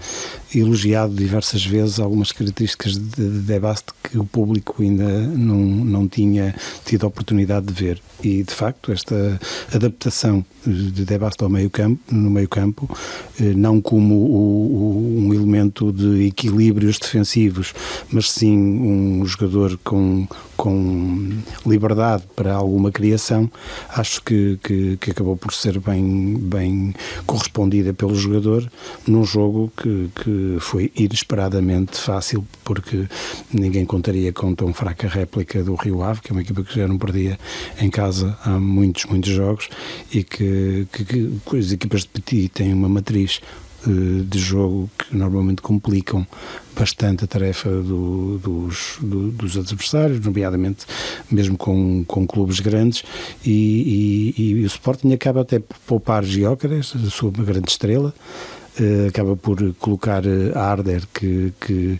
elogiado diversas vezes algumas características de Debast que o público ainda não tinha tido a oportunidade de ver. E, de facto, esta adaptação de Debast no meio-campo, não como um elemento de equilíbrios defensivos, mas sim um jogador com liberdade para alguma criação, acho que acabou por ser bem correspondida pelo jogador num jogo que foi inesperadamente fácil, porque ninguém contaria com tão fraca réplica do Rio Ave, que é uma equipa que já não perdia em casa há muitos jogos, e que as equipas de Petit têm uma matriz de jogo que normalmente complicam bastante a tarefa dos adversários, nomeadamente mesmo com clubes grandes, e o Sporting acaba até por poupar Gyökeres, a sua grande estrela, acaba por colocar Arder, que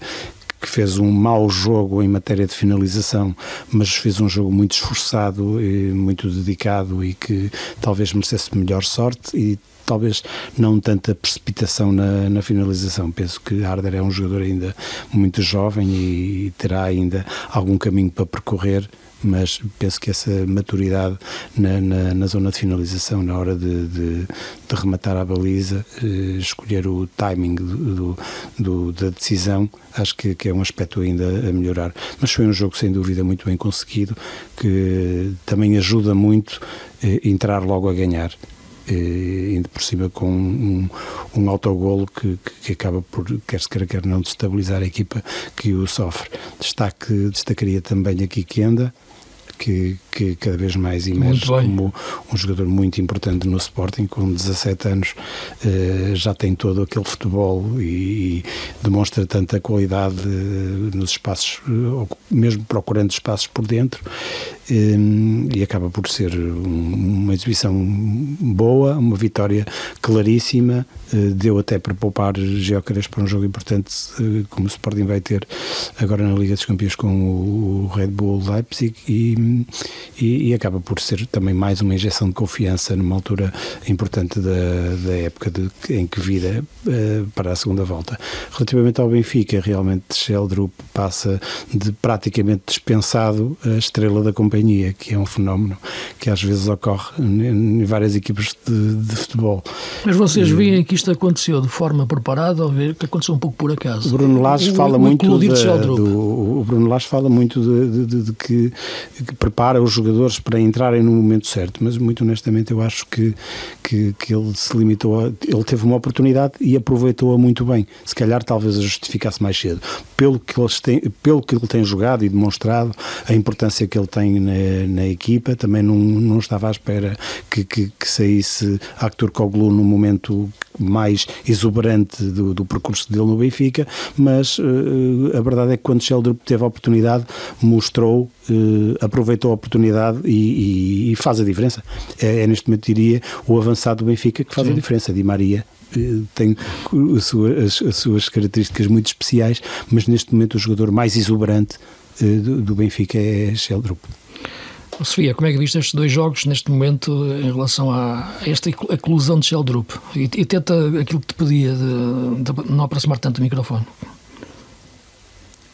fez um mau jogo em matéria de finalização, mas fez um jogo muito esforçado e muito dedicado e que talvez merecesse melhor sorte e talvez não tanta precipitação na finalização. Penso que Arder é um jogador ainda muito jovem e terá ainda algum caminho para percorrer, mas penso que essa maturidade na zona de finalização, na hora de rematar a baliza, escolher o timing da decisão, acho que é um aspecto ainda a melhorar. Mas foi um jogo sem dúvida muito bem conseguido, que também ajuda muito entrar logo a ganhar, indo por cima com um autogolo que acaba por, quer se quer não, destabilizar a equipa que o sofre. Destacaria também aqui Kenda, que cada vez mais emerge como um jogador muito importante no Sporting. Com 17 anos já tem todo aquele futebol e demonstra tanta qualidade nos espaços, mesmo procurando espaços por dentro, e acaba por ser uma exibição boa, uma vitória claríssima. Deu até para poupar Gyökeres para um jogo importante como o Sporting vai ter agora na Liga dos Campeões com o Red Bull Leipzig, e acaba por ser também mais uma injeção de confiança numa altura importante da época em que vira para a segunda volta. Relativamente ao Benfica, realmente Sheldrup passa de praticamente dispensado a estrela da companhia, que é um fenómeno que às vezes ocorre em várias equipas de futebol. Mas vocês veem que isto aconteceu de forma preparada ou ver que aconteceu um pouco por acaso? O Bruno Lage fala muito de que prepara os jogadores para entrarem no momento certo, mas muito honestamente eu acho que ele se limitou ele teve uma oportunidade e aproveitou-a muito bem. Se calhar talvez a justificasse mais cedo. Pelo que ele tem jogado e demonstrado, a importância que ele tem na equipa, também não estava à espera que saísse Aktürkoğlu no momento mais exuberante do percurso dele no Benfica, mas a verdade é que quando Sheldrup teve a oportunidade, mostrou, aproveitou a oportunidade e faz a diferença. É neste momento, diria, o avançado do Benfica que faz a diferença. Di Maria tem as suas características muito especiais, mas neste momento o jogador mais exuberante do Benfica é Sheldrup. Sofia, como é que viste estes dois jogos neste momento em relação a esta eclosão de Sheldrup? E tenta aquilo que te pedia de não aproximar tanto o microfone.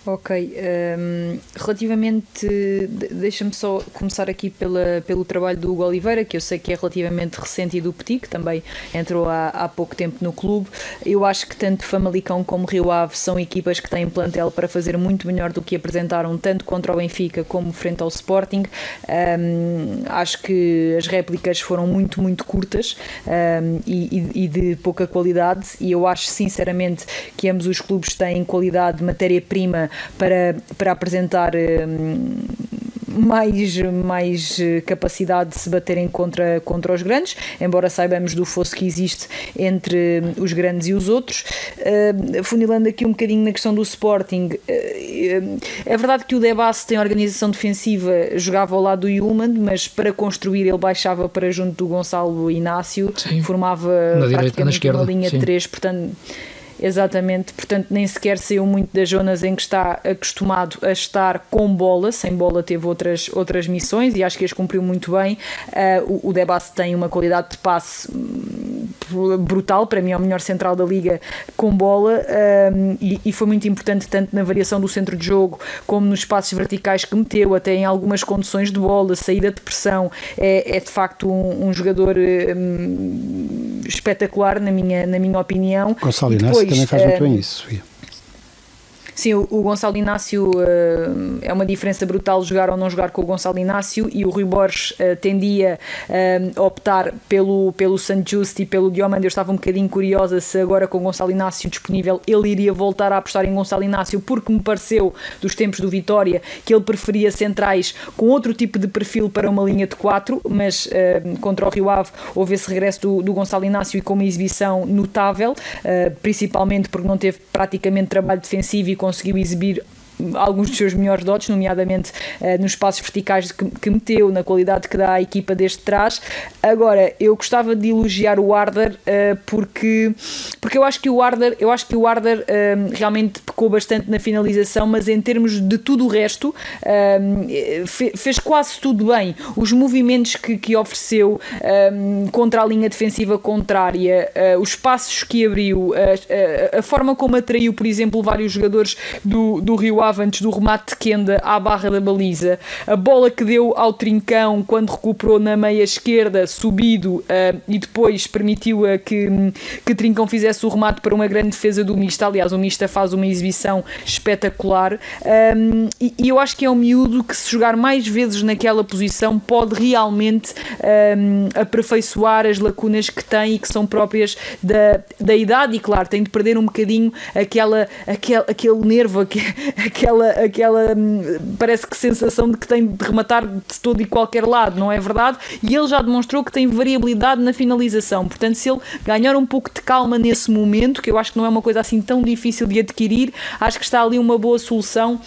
Ok, relativamente, deixa-me só começar aqui pelo trabalho do Hugo Oliveira, que eu sei que é relativamente recente, e do Petit, que também entrou há pouco tempo no clube. Eu acho que tanto Famalicão como Rio Ave são equipas que têm plantel para fazer muito melhor do que apresentaram tanto contra o Benfica como frente ao Sporting. Acho que as réplicas foram muito, muito curtas e de pouca qualidade, e eu acho sinceramente que ambos os clubes têm qualidade de matéria-prima para apresentar mais capacidade de se baterem contra os grandes, embora saibamos do fosso que existe entre os grandes e os outros. Funilando aqui um bocadinho na questão do Sporting, é verdade que o Debassi tem organização defensiva, jogava ao lado do Yulman, mas para construir ele baixava para junto do Gonçalo Inácio, sim, formava praticamente uma linha de 3, portanto... Exatamente, portanto nem sequer saiu muito das zonas em que está acostumado a estar com bola. Sem bola teve outras missões e acho que as cumpriu muito bem. O Debassi tem uma qualidade de passe brutal, para mim é o melhor central da liga com bola, e foi muito importante tanto na variação do centro de jogo como nos passos verticais que meteu, até em algumas conduções de bola, saída de pressão. É de facto um jogador espetacular na minha opinião. Gonçalo Inácio também faz muito bem isso, Sofia. Sim, o Gonçalo Inácio é uma diferença brutal jogar ou não jogar com o Gonçalo Inácio, e o Rui Borges tendia a optar pelo Sant Just e pelo Diomande. Eu estava um bocadinho curiosa se agora com o Gonçalo Inácio disponível ele iria voltar a apostar em Gonçalo Inácio, porque me pareceu dos tempos do Vitória que ele preferia centrais com outro tipo de perfil para uma linha de 4, mas contra o Rio Ave houve esse regresso do Gonçalo Inácio e com uma exibição notável, principalmente porque não teve praticamente trabalho defensivo e conseguiu exibir alguns dos seus melhores dotes, nomeadamente nos passos verticais que meteu, na qualidade que dá à equipa desde trás. Agora, eu gostava de elogiar o Arder, porque eu acho que o Arder realmente pecou bastante na finalização, mas em termos de tudo o resto fez quase tudo bem. Os movimentos que ofereceu contra a linha defensiva contrária, os passos que abriu, a forma como atraiu, por exemplo, vários jogadores do Rio antes do remate de Kenda à barra da baliza, a bola que deu ao Trincão quando recuperou na meia esquerda, subido, e depois permitiu que Trincão fizesse o remate para uma grande defesa do Mista. Aliás, o Mista faz uma exibição espetacular, e eu acho que é um miúdo que, se jogar mais vezes naquela posição, pode realmente aperfeiçoar as lacunas que tem e que são próprias da idade, e claro, tem de perder um bocadinho aquele nervo, parece que sensação de que tem de rematar de todo e qualquer lado, não é verdade? E ele já demonstrou que tem variabilidade na finalização, portanto se ele ganhar um pouco de calma nesse momento, que eu acho que não é uma coisa assim tão difícil de adquirir, acho que está ali uma boa solução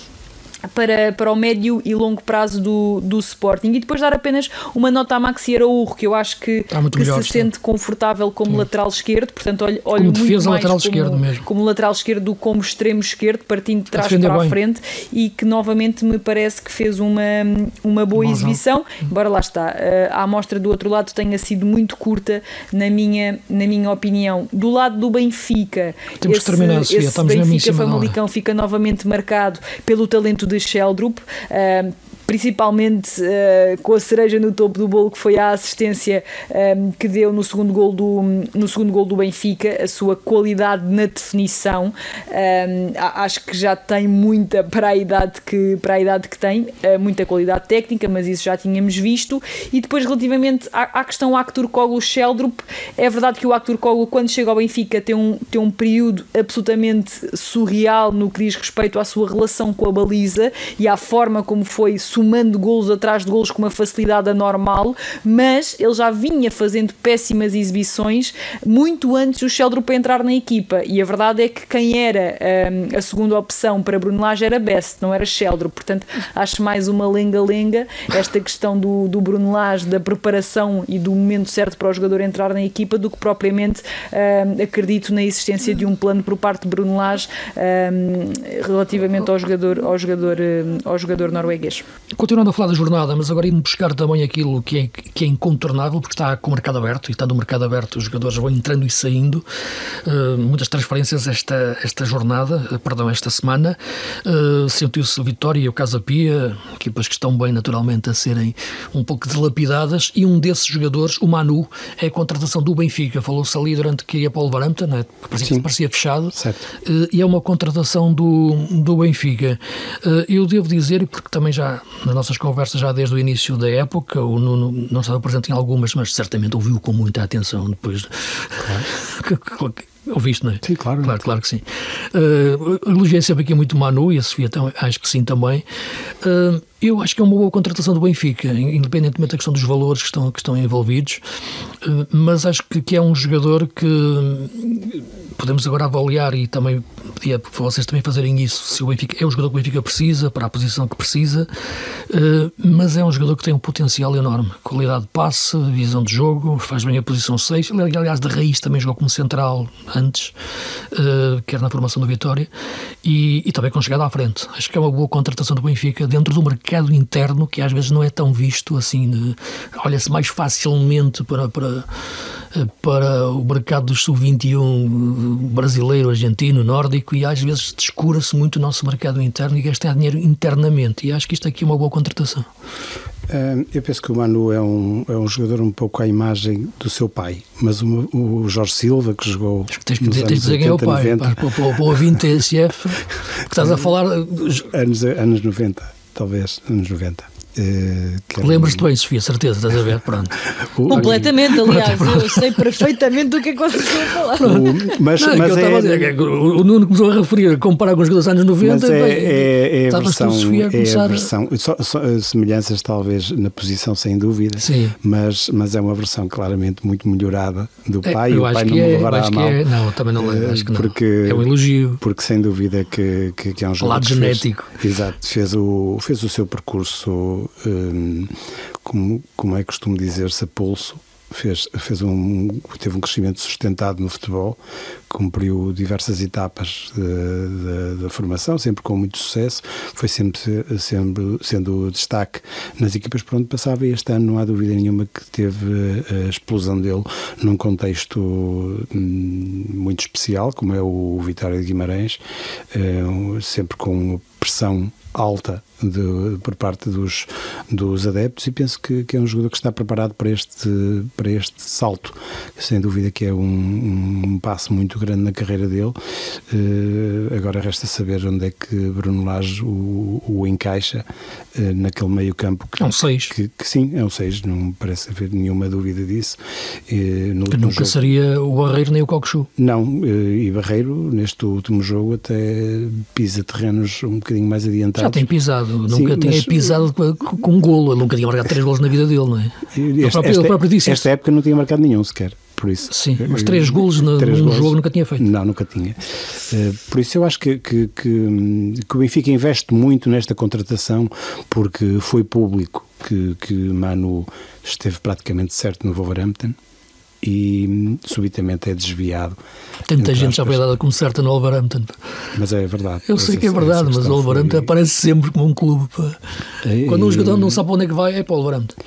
para o médio e longo prazo do Sporting. E depois dar apenas uma nota a Maxi Araújo, que eu acho que melhor, se sente confortável como lateral esquerdo, portanto olho como muito defesa, mais lateral esquerdo mesmo. Como lateral esquerdo do que como extremo esquerdo, partindo de trás para a frente, e que novamente me parece que fez uma boa exibição, embora lá está, a amostra do outro lado tenha sido muito curta na minha opinião. Do lado do Benfica, temos que terminar, Sofia, esse estamos Benfica Famalicão fica novamente marcado pelo talento de Sheldrup, principalmente com a cereja no topo do bolo, que foi a assistência que deu no segundo gol do Benfica, a sua qualidade na definição. Acho que já tem muita para a idade que tem, muita qualidade técnica, mas isso já tínhamos visto. E depois, relativamente à questão Aktürkoğlu-Sheldrup, é verdade que o Aktürkoğlu, quando chega ao Benfica, tem um período absolutamente surreal no que diz respeito à sua relação com a baliza e à forma como foi somando golos atrás de golos com uma facilidade anormal, mas ele já vinha fazendo péssimas exibições muito antes do Sheldrup entrar na equipa, e a verdade é que quem era a segunda opção para Bruno Lage era Best, não era Sheldrup. Portanto, acho mais uma lenga-lenga esta questão do Bruno Lage, da preparação e do momento certo para o jogador entrar na equipa, do que propriamente acredito na existência de um plano por parte de Bruno Lage relativamente ao jogador norueguês. Continuando a falar da jornada, mas agora indo buscar também aquilo que é incontornável, porque está com o mercado aberto, e está no mercado aberto os jogadores vão entrando e saindo, muitas transferências esta semana, sentiu-se o Vitória e o Casa Pia, equipas que estão bem naturalmente a serem um pouco dilapidadas, e um desses jogadores, o Manu, é a contratação do Benfica. Falou-se ali durante que ia para o Wolverhampton, né? parecia fechado, e é uma contratação do Benfica. Eu devo dizer, porque também já nas nossas conversas, já desde o início da época, o Nuno não estava presente em algumas, mas certamente ouviu com muita atenção depois. Claro. Ouviste, não é? Sim, claro. Claro que sim. Elogiei sempre aqui muito o Manu, e a Sofia acho que sim também. Eu acho que é uma boa contratação do Benfica, independentemente da questão dos valores que estão envolvidos, mas acho que é um jogador que podemos agora avaliar, e também pedia para vocês também fazerem isso, se o Benfica é o jogador que o Benfica precisa, para a posição que precisa, mas é um jogador que tem um potencial enorme, qualidade de passe, visão de jogo, faz bem a posição 6, ele, aliás, de raiz também jogou como central antes, quer na formação do Vitória, e também com chegada à frente. Acho que é uma boa contratação do Benfica dentro do mercado interno, que às vezes não é tão visto assim, olha-se mais facilmente para o mercado do sub-21 brasileiro, argentino, nórdico, e às vezes descura-se muito o nosso mercado interno e gastar dinheiro internamente, e acho que isto aqui é uma boa contratação. Eu penso que o Manu é um jogador um pouco à imagem do seu pai, mas o Jorge Silva, que jogou tens que dizer quem é o pai, para o ouvinte TSF, que estás a falar anos 90, talvez, anos 90. Lembras-te bem, Sofia, certeza, estás a ver? Pronto. Completamente, aliás, eu sei perfeitamente do que é que vocês estão a falar. O Nuno começou a referir, a comparar com os jogadores dos anos 90. Mas é a versão, semelhanças talvez na posição, sem dúvida, sim. Mas é uma versão claramente muito melhorada do pai, e o pai não me levará a mal. Não, também não levo, acho que não. Porque, é um elogio. Porque sem dúvida que é um jogador lado genético. Exato, fez o seu percurso, como é costume dizer-se, a pulso. Teve um crescimento sustentado no futebol, cumpriu diversas etapas da formação, sempre com muito sucesso, foi sempre sendo destaque nas equipas por onde passava, e este ano não há dúvida nenhuma que teve a explosão dele num contexto muito especial, como é o Vitória de Guimarães, sempre com pressão alta por parte dos adeptos, e penso que é um jogador que está preparado para este salto. Sem dúvida que é um passo muito grande na carreira dele. Agora resta saber onde é que Bruno Lage o encaixa naquele meio campo é um 6. Sim, é um 6, não parece haver nenhuma dúvida disso. Nunca seria o Barreiro nem o Cockchu. Não, e Barreiro neste último jogo até pisa terrenos um bocadinho bocadinho mais adiantados. Já tem pisado, Sim, nunca tinha pisado com um golo, ele nunca tinha marcado 3 golos na vida dele, não é? Ele próprio disse esta época não tinha marcado nenhum sequer. Por isso, sim, mas 3 golos num jogo nunca tinha feito. Não, nunca tinha. Por isso eu acho que o Benfica investe muito nesta contratação, porque foi público que Manu esteve praticamente certo no Wolverhampton e subitamente é desviado. Tanta gente já foi dada como certa no Wolverhampton. Mas é verdade. Eu sei que é verdade, mas o Wolverhampton aparece sempre como um clube. Quando um jogador não sabe para onde é que vai, é para o Wolverhampton.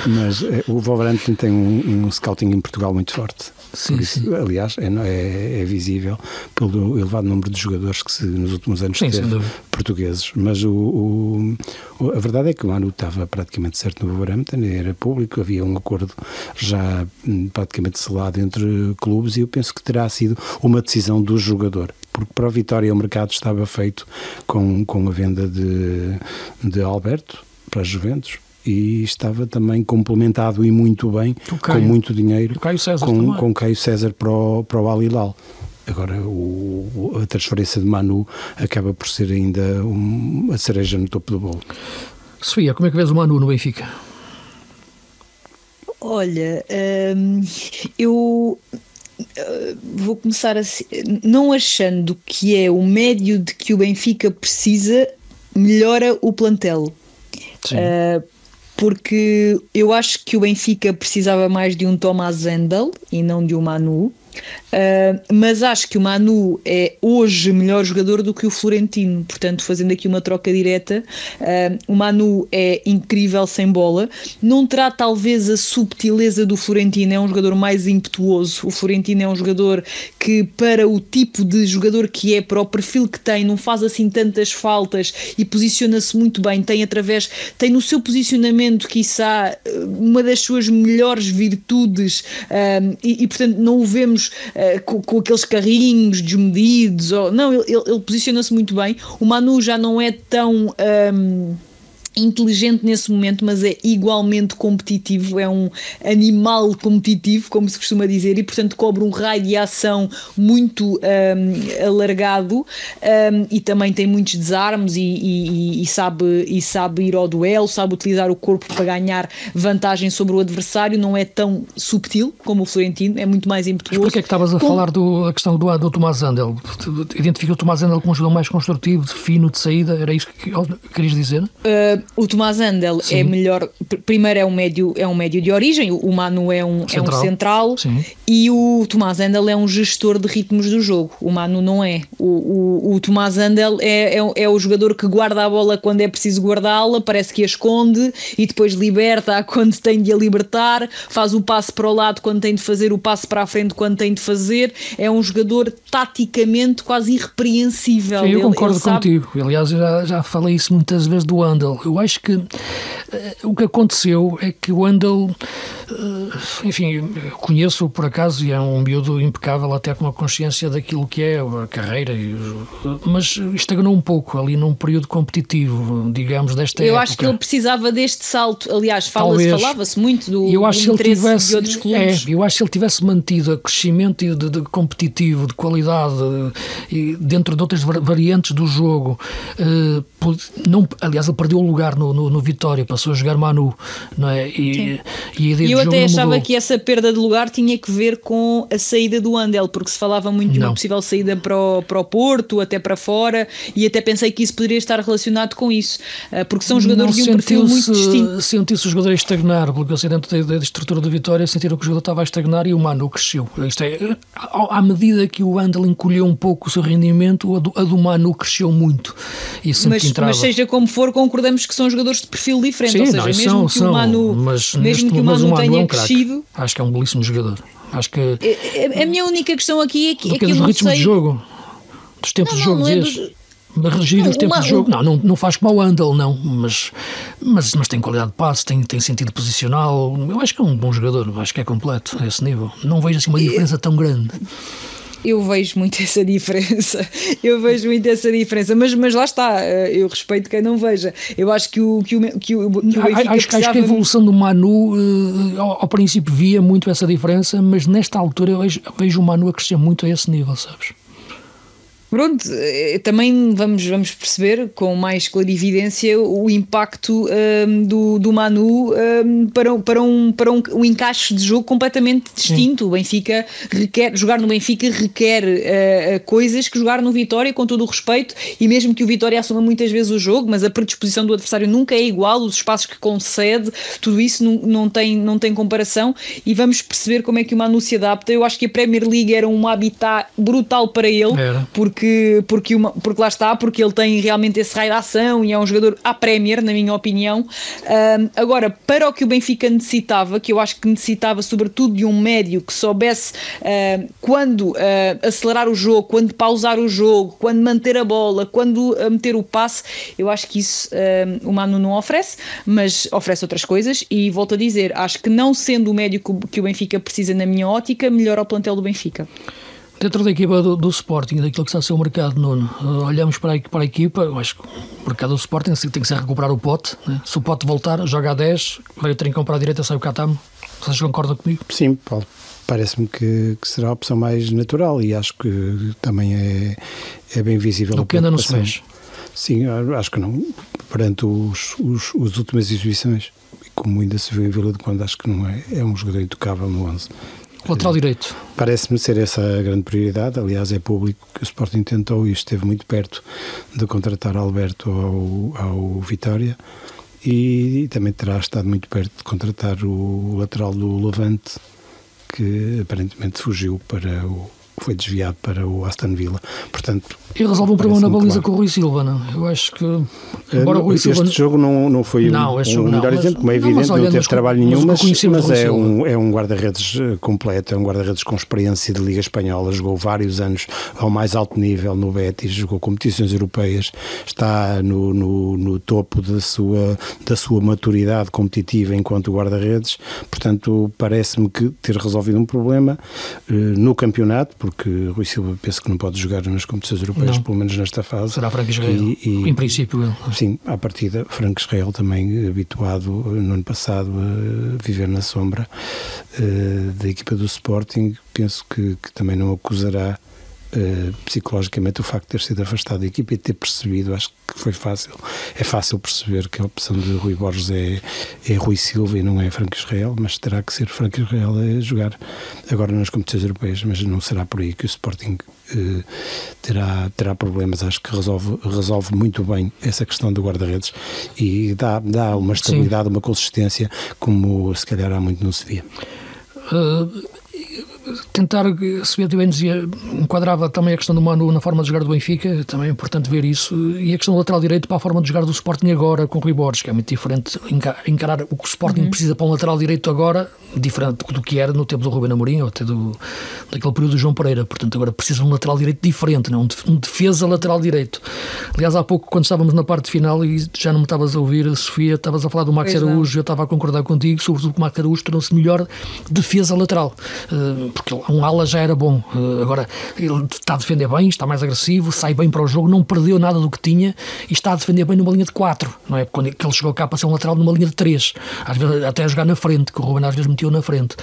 Mas o Wolverhampton tem um scouting em Portugal muito forte. Sim, isso, sim. Aliás, é visível pelo elevado número de jogadores que nos últimos anos teve portugueses. Mas a verdade é que o Manu estava praticamente certo no Wolverhampton, era público, havia um acordo já praticamente selado entre clubes e eu penso que terá sido uma decisão do jogador. Porque para a Vitória o mercado estava feito com a venda de Alberto para a Juventus. E estava também complementado e muito bem, com muito dinheiro, com Caio César para o Al Hilal. Agora a transferência de Manu acaba por ser ainda a cereja no topo do bolo. Sofia, como é que vês o Manu no Benfica? Olha, eu vou começar assim, não achando que é o médio de que o Benfica precisa, melhora o plantel. Sim. Porque eu acho que o Benfica precisava mais de um Thomas Hendel e não de um Manu. Mas acho que o Manu é hoje melhor jogador do que o Florentino, portanto fazendo aqui uma troca direta, o Manu é incrível sem bola, não terá talvez a subtileza do Florentino, é um jogador mais impetuoso. O Florentino é um jogador que, para o tipo de jogador que é, para o perfil que tem, não faz assim tantas faltas e posiciona-se muito bem, tem no seu posicionamento quiçá uma das suas melhores virtudes, e portanto não o vemos com aqueles carrinhos desmedidos, não, ele posiciona-se muito bem. O Manu já não é tão inteligente nesse momento, mas é igualmente competitivo, é um animal competitivo, como se costuma dizer, e portanto cobre um raio de ação muito alargado, e também tem muitos desarmes e sabe ir ao duelo, sabe utilizar o corpo para ganhar vantagem sobre o adversário, não é tão subtil como o Florentino, é muito mais impetuoso. Mas porquê é que estavas a falar da questão do Tomás Hendel? Identifica o Tomás Hendel como um jogador mais construtivo, fino, de saída, era isso que querias dizer? O Tomás Hendel é melhor, primeiro é um médio de origem, o Manu é um central, e o Tomás Hendel é um gestor de ritmos do jogo, o Manu não é. O Tomás Hendel é o jogador que guarda a bola quando é preciso guardá-la, parece que a esconde e depois liberta quando tem de a libertar, faz o passe para o lado quando tem de fazer, o passe para a frente quando tem de fazer, é um jogador taticamente quase irrepreensível. Sim, eu concordo contigo, aliás já falei isso muitas vezes do Hendel. Eu acho que o que aconteceu é que o Hendel, enfim, conheço-o por acaso e é um miúdo impecável, até com a consciência daquilo que é a carreira, mas estagnou um pouco ali num período competitivo, digamos, desta época. Eu acho que ele precisava deste salto, aliás, falava-se muito do interesse de outros clubes. Eu acho que ele tivesse mantido a crescimento de competitivo, de qualidade, e dentro de outras variantes do jogo, aliás, ele perdeu o lugar no Vitória, passou a jogar Manu, não é? E eu até achava que essa perda de lugar tinha que ver com a saída do Hendel, porque se falava muito de uma possível saída para o Porto, até para fora, e até pensei que isso poderia estar relacionado com isso, porque são jogadores de um perfil muito distinto. Sentiu-se o jogador a estagnar, porque eu sei dentro da estrutura do Vitória, sentiram que o jogador estava a estagnar e o Manu cresceu. Isto é, à medida que o Hendel encolheu um pouco o seu rendimento, a do Manu cresceu muito. E mas seja como for, concordamos que são jogadores de perfil diferente. Sim, ou seja, mesmo que o Manu tenha crescido, acho que é um belíssimo jogador. Acho que a minha única questão aqui é que eu não ritmos sei... de jogo, dos tempos de jogo, regir os tempos de jogo, não faz como o Hendel, não, mas tem qualidade de passe, tem sentido posicional. Eu acho que é um bom jogador, acho que é completo a esse nível. Não vejo assim uma diferença tão grande. Eu vejo muito essa diferença, mas lá está, eu respeito quem não veja. Eu acho que o Benfica acho que a evolução do Manu, ao princípio via muito essa diferença, mas nesta altura eu vejo o Manu a crescer muito a esse nível, sabes? Pronto, também vamos perceber com mais clarividência o impacto do Manu para um encaixe de jogo completamente distinto. O Benfica jogar no Benfica requer coisas que jogar no Vitória, com todo o respeito, e mesmo que o Vitória assuma muitas vezes o jogo, mas a predisposição do adversário nunca é igual, os espaços que concede, tudo isso não tem comparação, e vamos perceber como é que o Manu se adapta. Eu acho que a Premier League era um habitat brutal para ele, porque lá está, porque ele tem realmente esse raio de ação e é um jogador à Premier, na minha opinião. Agora, para o que o Benfica necessitava, que eu acho que necessitava sobretudo de um médio que soubesse quando acelerar o jogo, quando pausar o jogo, quando manter a bola, quando meter o passe, eu acho que isso o Manu não oferece, mas oferece outras coisas, e volto a dizer, acho que não sendo o médio que o Benfica precisa, na minha ótica, melhora o plantel do Benfica. Dentro da equipa do Sporting, daquilo que está a ser o mercado, Nuno, olhamos para a equipa, eu acho que o mercado do Sporting tem que ser recuperar o Pote, né? Se o Pote voltar, joga a 10, vai o Trincão para a direita, sai o Catamo. Vocês concordam comigo? Sim, Paulo. Parece-me que será a opção mais natural, e acho que também é bem visível. O que ainda não se fez? Sim, acho que não. Perante as últimas exibições, como ainda se viu em Vila de Conde, acho que não é um jogador intocável no 11. Lateral direito. Parece-me ser essa a grande prioridade. Aliás, é público que o Sporting tentou e esteve muito perto de contratar Alberto ao Vitória, e também terá estado muito perto de contratar o lateral do Levante, que aparentemente foi desviado para o Aston Villa. Portanto, e resolve um problema na baliza com o Rui Silva, não? Eu acho que, embora o Rui Silva... Este jogo não foi o melhor exemplo, como é evidente, não teve trabalho nenhum, mas é um guarda-redes completo, é um guarda-redes com experiência de Liga Espanhola, jogou vários anos ao mais alto nível no Betis, jogou competições europeias, está no topo da sua maturidade competitiva enquanto guarda-redes. Portanto, parece-me que ter resolvido um problema no campeonato, porque Rui Silva penso que não pode jogar nas competições europeias, pelo menos nesta fase. Será Franco Israel, em princípio. Sim, à partida, Franco Israel também habituado no ano passado a viver na sombra da equipa do Sporting, penso que também não acusará psicologicamente o facto de ter sido afastado da equipa e ter percebido. Acho que foi fácil. É fácil perceber que a opção de Rui Borges é Rui Silva e não é Franco Israel, mas terá que ser Franco Israel a jogar agora nas competições europeias, mas não será por aí que o Sporting terá problemas. Acho que resolve muito bem essa questão do guarda-redes e dá uma estabilidade, uma consistência como se calhar há muito não se via. Tentar, se bem dizia, enquadrava também a questão do Manu na forma de jogar do Benfica, também é importante ver isso, e a questão do lateral direito para a forma de jogar do Sporting agora com o Rui Borges, que é muito diferente, encarar o que o Sporting precisa para um lateral direito agora, diferente do que era no tempo do Ruben Amorim ou até daquele período do João Pereira. Portanto, agora precisa de um lateral direito diferente, não? Um defesa lateral direito. Aliás, há pouco, quando estávamos na parte final e já não me estavas a ouvir, Sofia, estavas a falar do Max Araújo, eu estava a concordar contigo, sobretudo que o Max Araújo tornou-se melhor defesa lateral, porque um ala já era bom, agora ele está a defender bem, está mais agressivo, sai bem para o jogo, não perdeu nada do que tinha e está a defender bem numa linha de 4, não é? Quando ele chegou cá para ser um lateral numa linha de 3, às vezes até a jogar na frente, que o Ruben às vezes meteu na frente,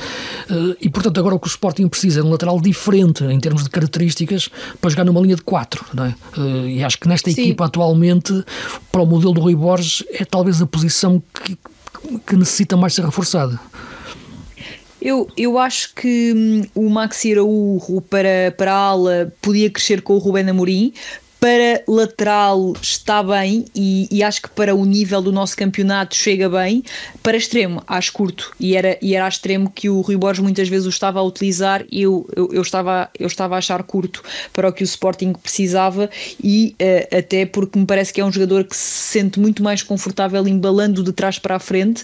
e portanto agora o que o Sporting precisa é de um lateral diferente em termos de características para jogar numa linha de 4, não é? E acho que nesta equipa atualmente, para o modelo do Rui Borges, é talvez a posição que necessita mais ser reforçada. Eu acho que o Maxi Araújo para a ala podia crescer com o Ruben Amorim. Para lateral está bem e acho que para o nível do nosso campeonato chega bem. Para extremo acho curto e era a extremo que o Rui Borges muitas vezes o estava a utilizar e eu estava a achar curto para o que o Sporting precisava, e até porque me parece que é um jogador que se sente muito mais confortável embalando de trás para a frente,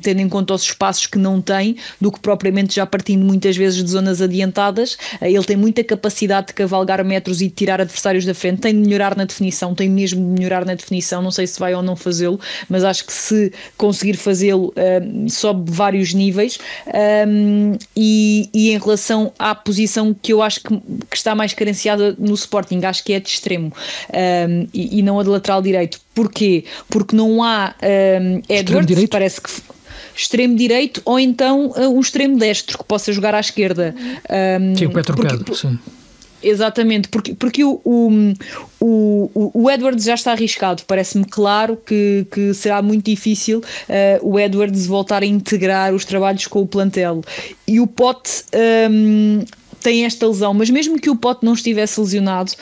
tendo em conta os espaços que não tem, do que propriamente já partindo muitas vezes de zonas adiantadas. Ele tem muita capacidade de cavalgar metros e de tirar adversários da frente, tem de melhorar na definição, tem mesmo de melhorar na definição, não sei se vai ou não fazê-lo, mas acho que se conseguir fazê-lo sobe vários níveis, e em relação à posição que eu acho que está mais carenciada no Sporting, acho que é de extremo, e não a de lateral direito. Porquê? Porque não há Edwards, parece que extremo direito, ou então um extremo destro que possa jogar à esquerda. Sim, o pé trocado, sim. Exatamente, porque o Edwards já está arriscado. Parece-me claro que será muito difícil o Edwards voltar a integrar os trabalhos com o plantel. E o Pote tem esta lesão, mas mesmo que o Pote não estivesse lesionado,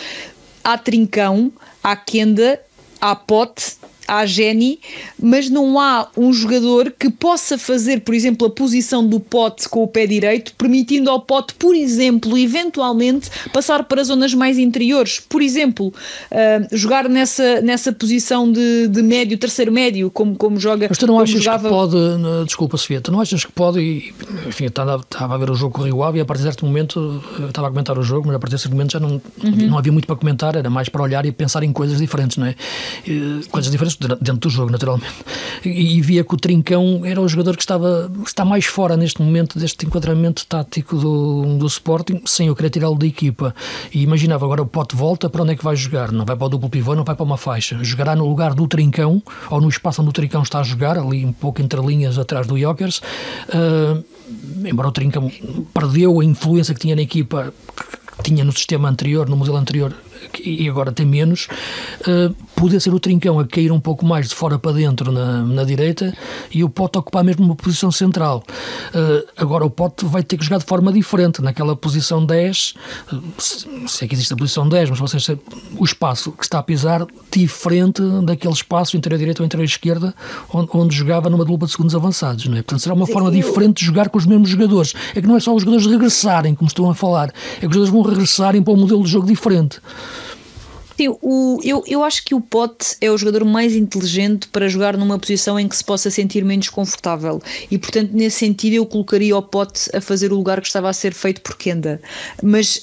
há Trincão, há Kenda, há Pote, há Jenny, mas não há um jogador que possa fazer, por exemplo, a posição do Pote com o pé direito, permitindo ao Pote, por exemplo, eventualmente passar para zonas mais interiores, por exemplo, jogar nessa posição de médio, terceiro médio, como joga. Mas tu não achas que pode, desculpa Sofia, tu não achas que pode, e, enfim, eu estava a ver o jogo com o Rio Ave e a partir de certo momento eu estava a comentar o jogo, mas a partir de certo momento já não havia muito para comentar, era mais para olhar e pensar em coisas diferentes, não é? Coisas diferentes dentro do jogo, naturalmente. E via que o Trincão era o jogador que está mais fora neste momento deste enquadramento tático do Sporting, sem eu querer tirá-lo da equipa. E imaginava, agora o Pote volta, para onde é que vai jogar? Não vai para o duplo pivô, não vai para uma faixa. Jogará no lugar do Trincão, ou no espaço onde o Trincão está a jogar, ali um pouco entre linhas atrás do Jokers. Embora o Trincão perdeu a influência que tinha na equipa, que tinha no sistema anterior, no modelo anterior, e agora tem menos, poder ser o Trincão a cair um pouco mais de fora para dentro na direita e o Pote ocupar mesmo uma posição central. Agora o Pote vai ter que jogar de forma diferente naquela posição 10, se é que existe a posição 10, mas vocês sabem, o espaço que está a pisar diferente daquele espaço interior direita ou interior esquerda onde jogava numa dupla de segundos avançados, não é? Portanto será uma forma diferente de jogar com os mesmos jogadores. É que não é só os jogadores regressarem, como estão a falar, é que os jogadores vão regressarem para um modelo de jogo diferente. Sim, eu acho que o Pote é o jogador mais inteligente para jogar numa posição em que se possa sentir menos confortável e, portanto, nesse sentido eu colocaria o Pote a fazer o lugar que estava a ser feito por Kenda, mas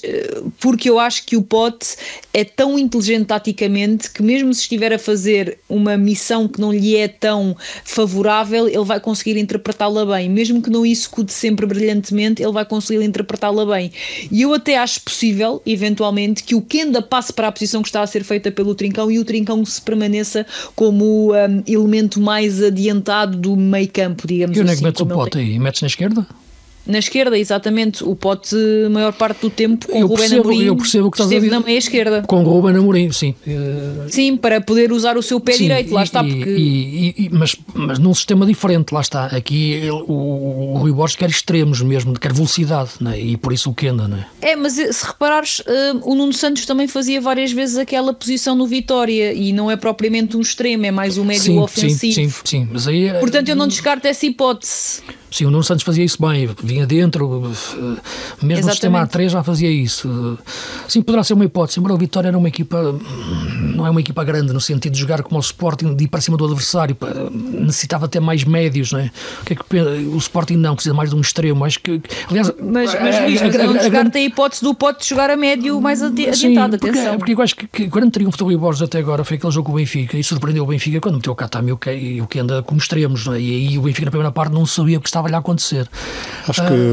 porque eu acho que o Pote é tão inteligente taticamente que mesmo se estiver a fazer uma missão que não lhe é tão favorável, ele vai conseguir interpretá-la bem, mesmo que não execute sempre brilhantemente, ele vai conseguir interpretá-la bem. E eu até acho possível, eventualmente, que o Kenda passe para a posição que está a ser feita pelo Trincão e o Trincão se permaneça como elemento mais adiantado do meio campo, digamos assim. E onde é que metes o Pote aí? Metes na esquerda? Na esquerda, exatamente. O Pote, a maior parte do tempo, com o Ruben Amorim, eu percebo o que estás a dizer. Na meia esquerda. Com o Ruben Amorim, sim. Sim, para poder usar o seu pé direito, lá está. Mas num sistema diferente, lá está. Aqui o Rui Borges quer extremos mesmo, quer velocidade, não é? E por isso o Kenda, não é? Mas se reparares, o Nuno Santos também fazia várias vezes aquela posição no Vitória e não é propriamente um extremo, é mais um médio ofensivo. Sim. Mas aí, portanto, eu não descarto essa hipótese. Sim, o Nuno Santos fazia isso bem, vinha dentro, mesmo no sistema A3 já fazia isso. Sim, poderá ser uma hipótese, embora o Vitória era uma equipa, não é uma equipa grande no sentido de jogar como o Sporting, de ir para cima do adversário, necessitava ter mais médios, não é? O Sporting não, precisa mais de um extremo, acho que, aliás... Mas não descarta a hipótese do Pote jogar a médio mais adiantado, atenção. Porque eu acho que o grande triunfo do Rui Borges até agora foi aquele jogo com o Benfica, e surpreendeu o Benfica quando meteu o Katami e o Kenda como extremos, não é? E aí o Benfica na primeira parte não sabia o que estava a acontecer.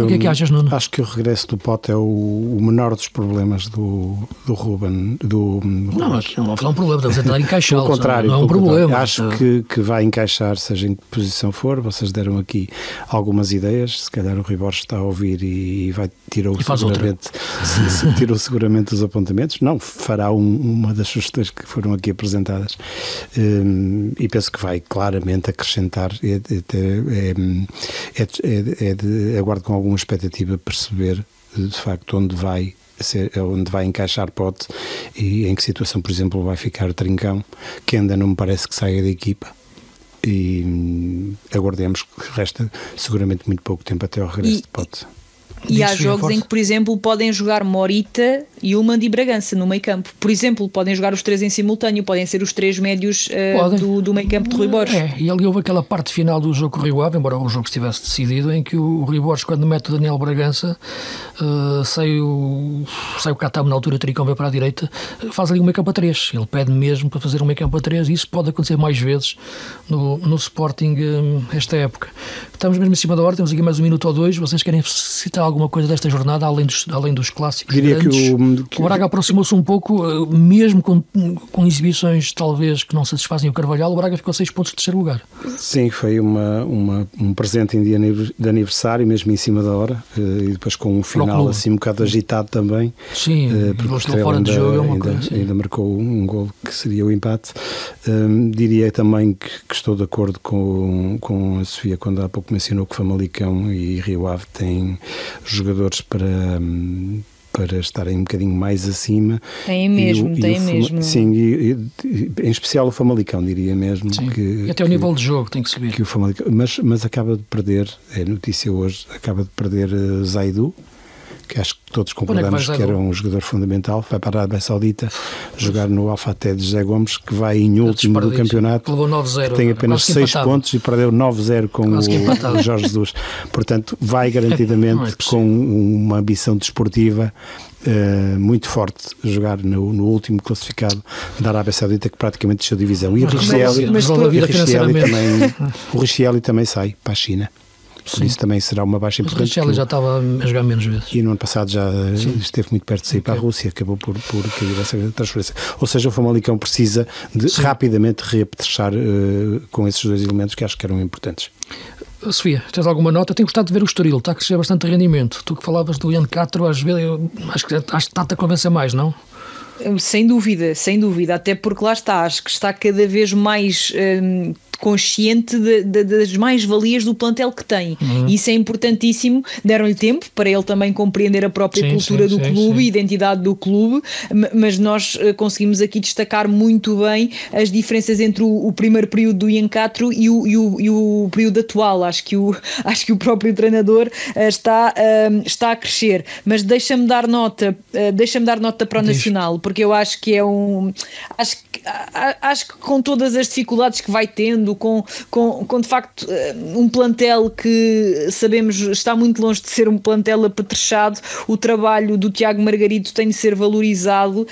O que é que achas, Nuno? Acho que o regresso do Pote é o menor dos problemas do Ruben. Não, aqui não é um problema, estamos a tentar encaixá-lo. Pelo contrário, não é um problema. Acho que vai encaixar, seja em que posição for. Vocês deram aqui algumas ideias, se calhar o Rui Borges está a ouvir e vai tirou seguramente os apontamentos. Não, fará uma das sugestões que foram aqui apresentadas e penso que vai claramente acrescentar. Aguardo com alguma expectativa perceber de facto onde vai encaixar Pote e em que situação, por exemplo, vai ficar o Trincão, que ainda não me parece que saia da equipa, e aguardemos, que resta seguramente muito pouco tempo até ao regresso de Pote. E há jogos em que, por exemplo, podem jogar Morita e Ullmann e Bragança no meio campo. Por exemplo, podem jogar os três em simultâneo, podem ser os três médios do meio campo de Rui Borges. E ali houve aquela parte final do jogo com o Rio Ave, embora o jogo estivesse decidido, em que o Rui Borges, quando mete o Daniel Bragança, sai o Katami na altura, o Trincão veio para a direita, faz ali um meio campo a 3. Ele pede mesmo para fazer um meio campo a 3 e isso pode acontecer mais vezes no Sporting esta época. Estamos mesmo em cima da hora, temos aqui mais um minuto ou dois. Vocês querem citar alguma coisa desta jornada, além dos clássicos? Diria grandes? Que O Braga aproximou-se um pouco, mesmo com exibições talvez que não satisfazem o Carvalhal, o Braga ficou a 6 pontos de terceiro lugar. Sim, foi um presente em dia de aniversário, mesmo em cima da hora, e depois com um final assim um bocado agitado também. Sim, porque estou fora de jogo, é uma coisa. Ainda marcou um gol que seria o empate. Diria também que estou de acordo com a Sofia quando há pouco mencionou que Famalicão e Rio Ave têm jogadores para estarem um bocadinho mais acima. Tem mesmo. Sim, em especial o Famalicão, diria mesmo. E até o nível de jogo tem que subir. Que o Famalicão, mas acaba de perder, é notícia hoje, acaba de perder Zaidu, que acho que todos concordamos que era um jogador fundamental, vai para a Arábia Saudita jogar no Al-Fateh de José Gomes, que vai em último do campeonato, levou 9-0, tem apenas 6 pontos e perdeu 9-0 com o Jorge Jesus. Portanto, vai garantidamente com uma ambição desportiva muito forte jogar no último classificado da Arábia Saudita, que praticamente deixou divisão. E o Richelli também sai para a China. Por isso também será uma baixa importante. O Richelli já estava a jogar menos vezes. E no ano passado já esteve muito perto de sair para a Rússia, acabou por cair essa transferência. Ou seja, o Famalicão precisa de rapidamente reapetrechar com esses dois elementos que acho que eram importantes. Sofia, tens alguma nota? Tenho gostado de ver o Estoril, está a crescer bastante rendimento. Tu que falavas do Ian Castro, às vezes, acho que está-te a convencer mais, não? Sem dúvida, até porque lá está, acho que está cada vez mais consciente das mais-valias do plantel que tem. Isso é importantíssimo. Deram-lhe tempo para ele também compreender a própria cultura do clube e a identidade do clube, mas nós conseguimos aqui destacar muito bem as diferenças entre o primeiro período do Ian Castro e o período atual. Acho que o próprio treinador está a crescer, mas deixa-me dar nota para o Nacional, porque eu acho que acho que com todas as dificuldades que vai tendo, com de facto um plantel que sabemos está muito longe de ser um plantel apetrechado, o trabalho do Tiago Margarito tem de ser valorizado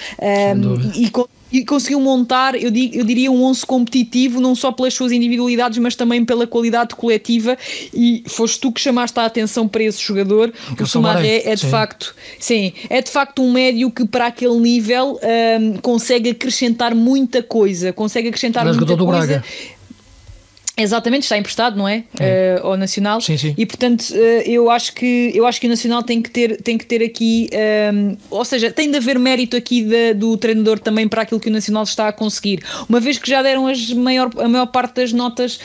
e conseguiu montar, eu diria, um 11 competitivo, não só pelas suas individualidades, mas também pela qualidade coletiva, e foste tu que chamaste a atenção para esse jogador. O Soumaré é de facto um médio que para aquele nível consegue acrescentar muita coisa, do Braga. Exatamente, está emprestado, não é? Ao Nacional. Sim. E portanto eu acho que o Nacional tem que ter aqui, ou seja, tem de haver mérito aqui do treinador também para aquilo que o Nacional está a conseguir, uma vez que já deram a maior parte das notas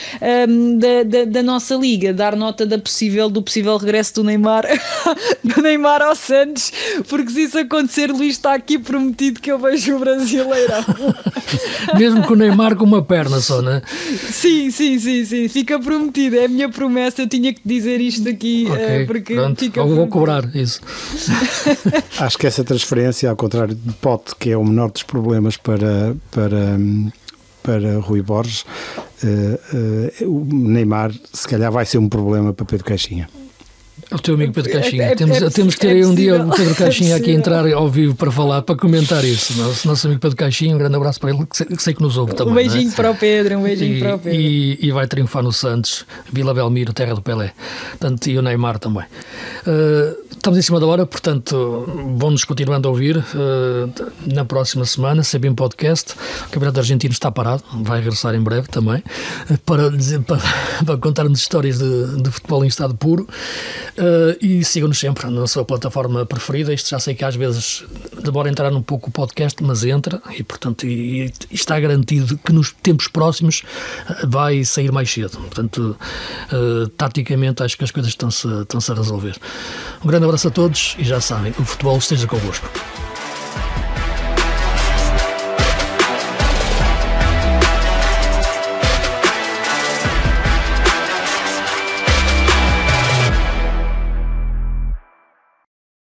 da nossa liga. Dar nota do possível regresso do Neymar ao Santos, porque se isso acontecer, Luís, está aqui prometido que eu vejo o Brasileirão. Mesmo com o Neymar com uma perna só, não é? Sim, fica prometido, é a minha promessa, eu tinha que dizer isto aqui, porque pronto, fica vou cobrar isso. Acho que essa transferência, ao contrário de Pote, que é o menor dos problemas para Rui Borges, o Neymar se calhar vai ser um problema para Pedro Caixinha. O teu amigo Pedro Caixinha. Temos que ter aí um dia o Pedro Caixinha aqui entrar ao vivo para falar, para comentar isso. Nosso amigo Pedro Caixinha, um grande abraço para ele, que sei que nos ouve também. Um beijinho para o Pedro, E vai triunfar no Santos, Vila Belmiro, terra do Pelé. Portanto, e o Neymar também. Estamos em cima da hora, portanto, vão-nos continuando a ouvir na próxima semana, sempre em podcast. O Campeonato Argentino está parado, vai regressar em breve também, para contar-nos histórias de futebol em estado puro. E sigam-nos sempre na sua plataforma preferida. Isto já sei que às vezes demora a entrar um pouco o podcast, mas entra, e portanto e está garantido que nos tempos próximos vai sair mais cedo. Portanto, taticamente acho que as coisas estão-se a resolver. Um grande abraço a todos e já sabem, o futebol esteja convosco.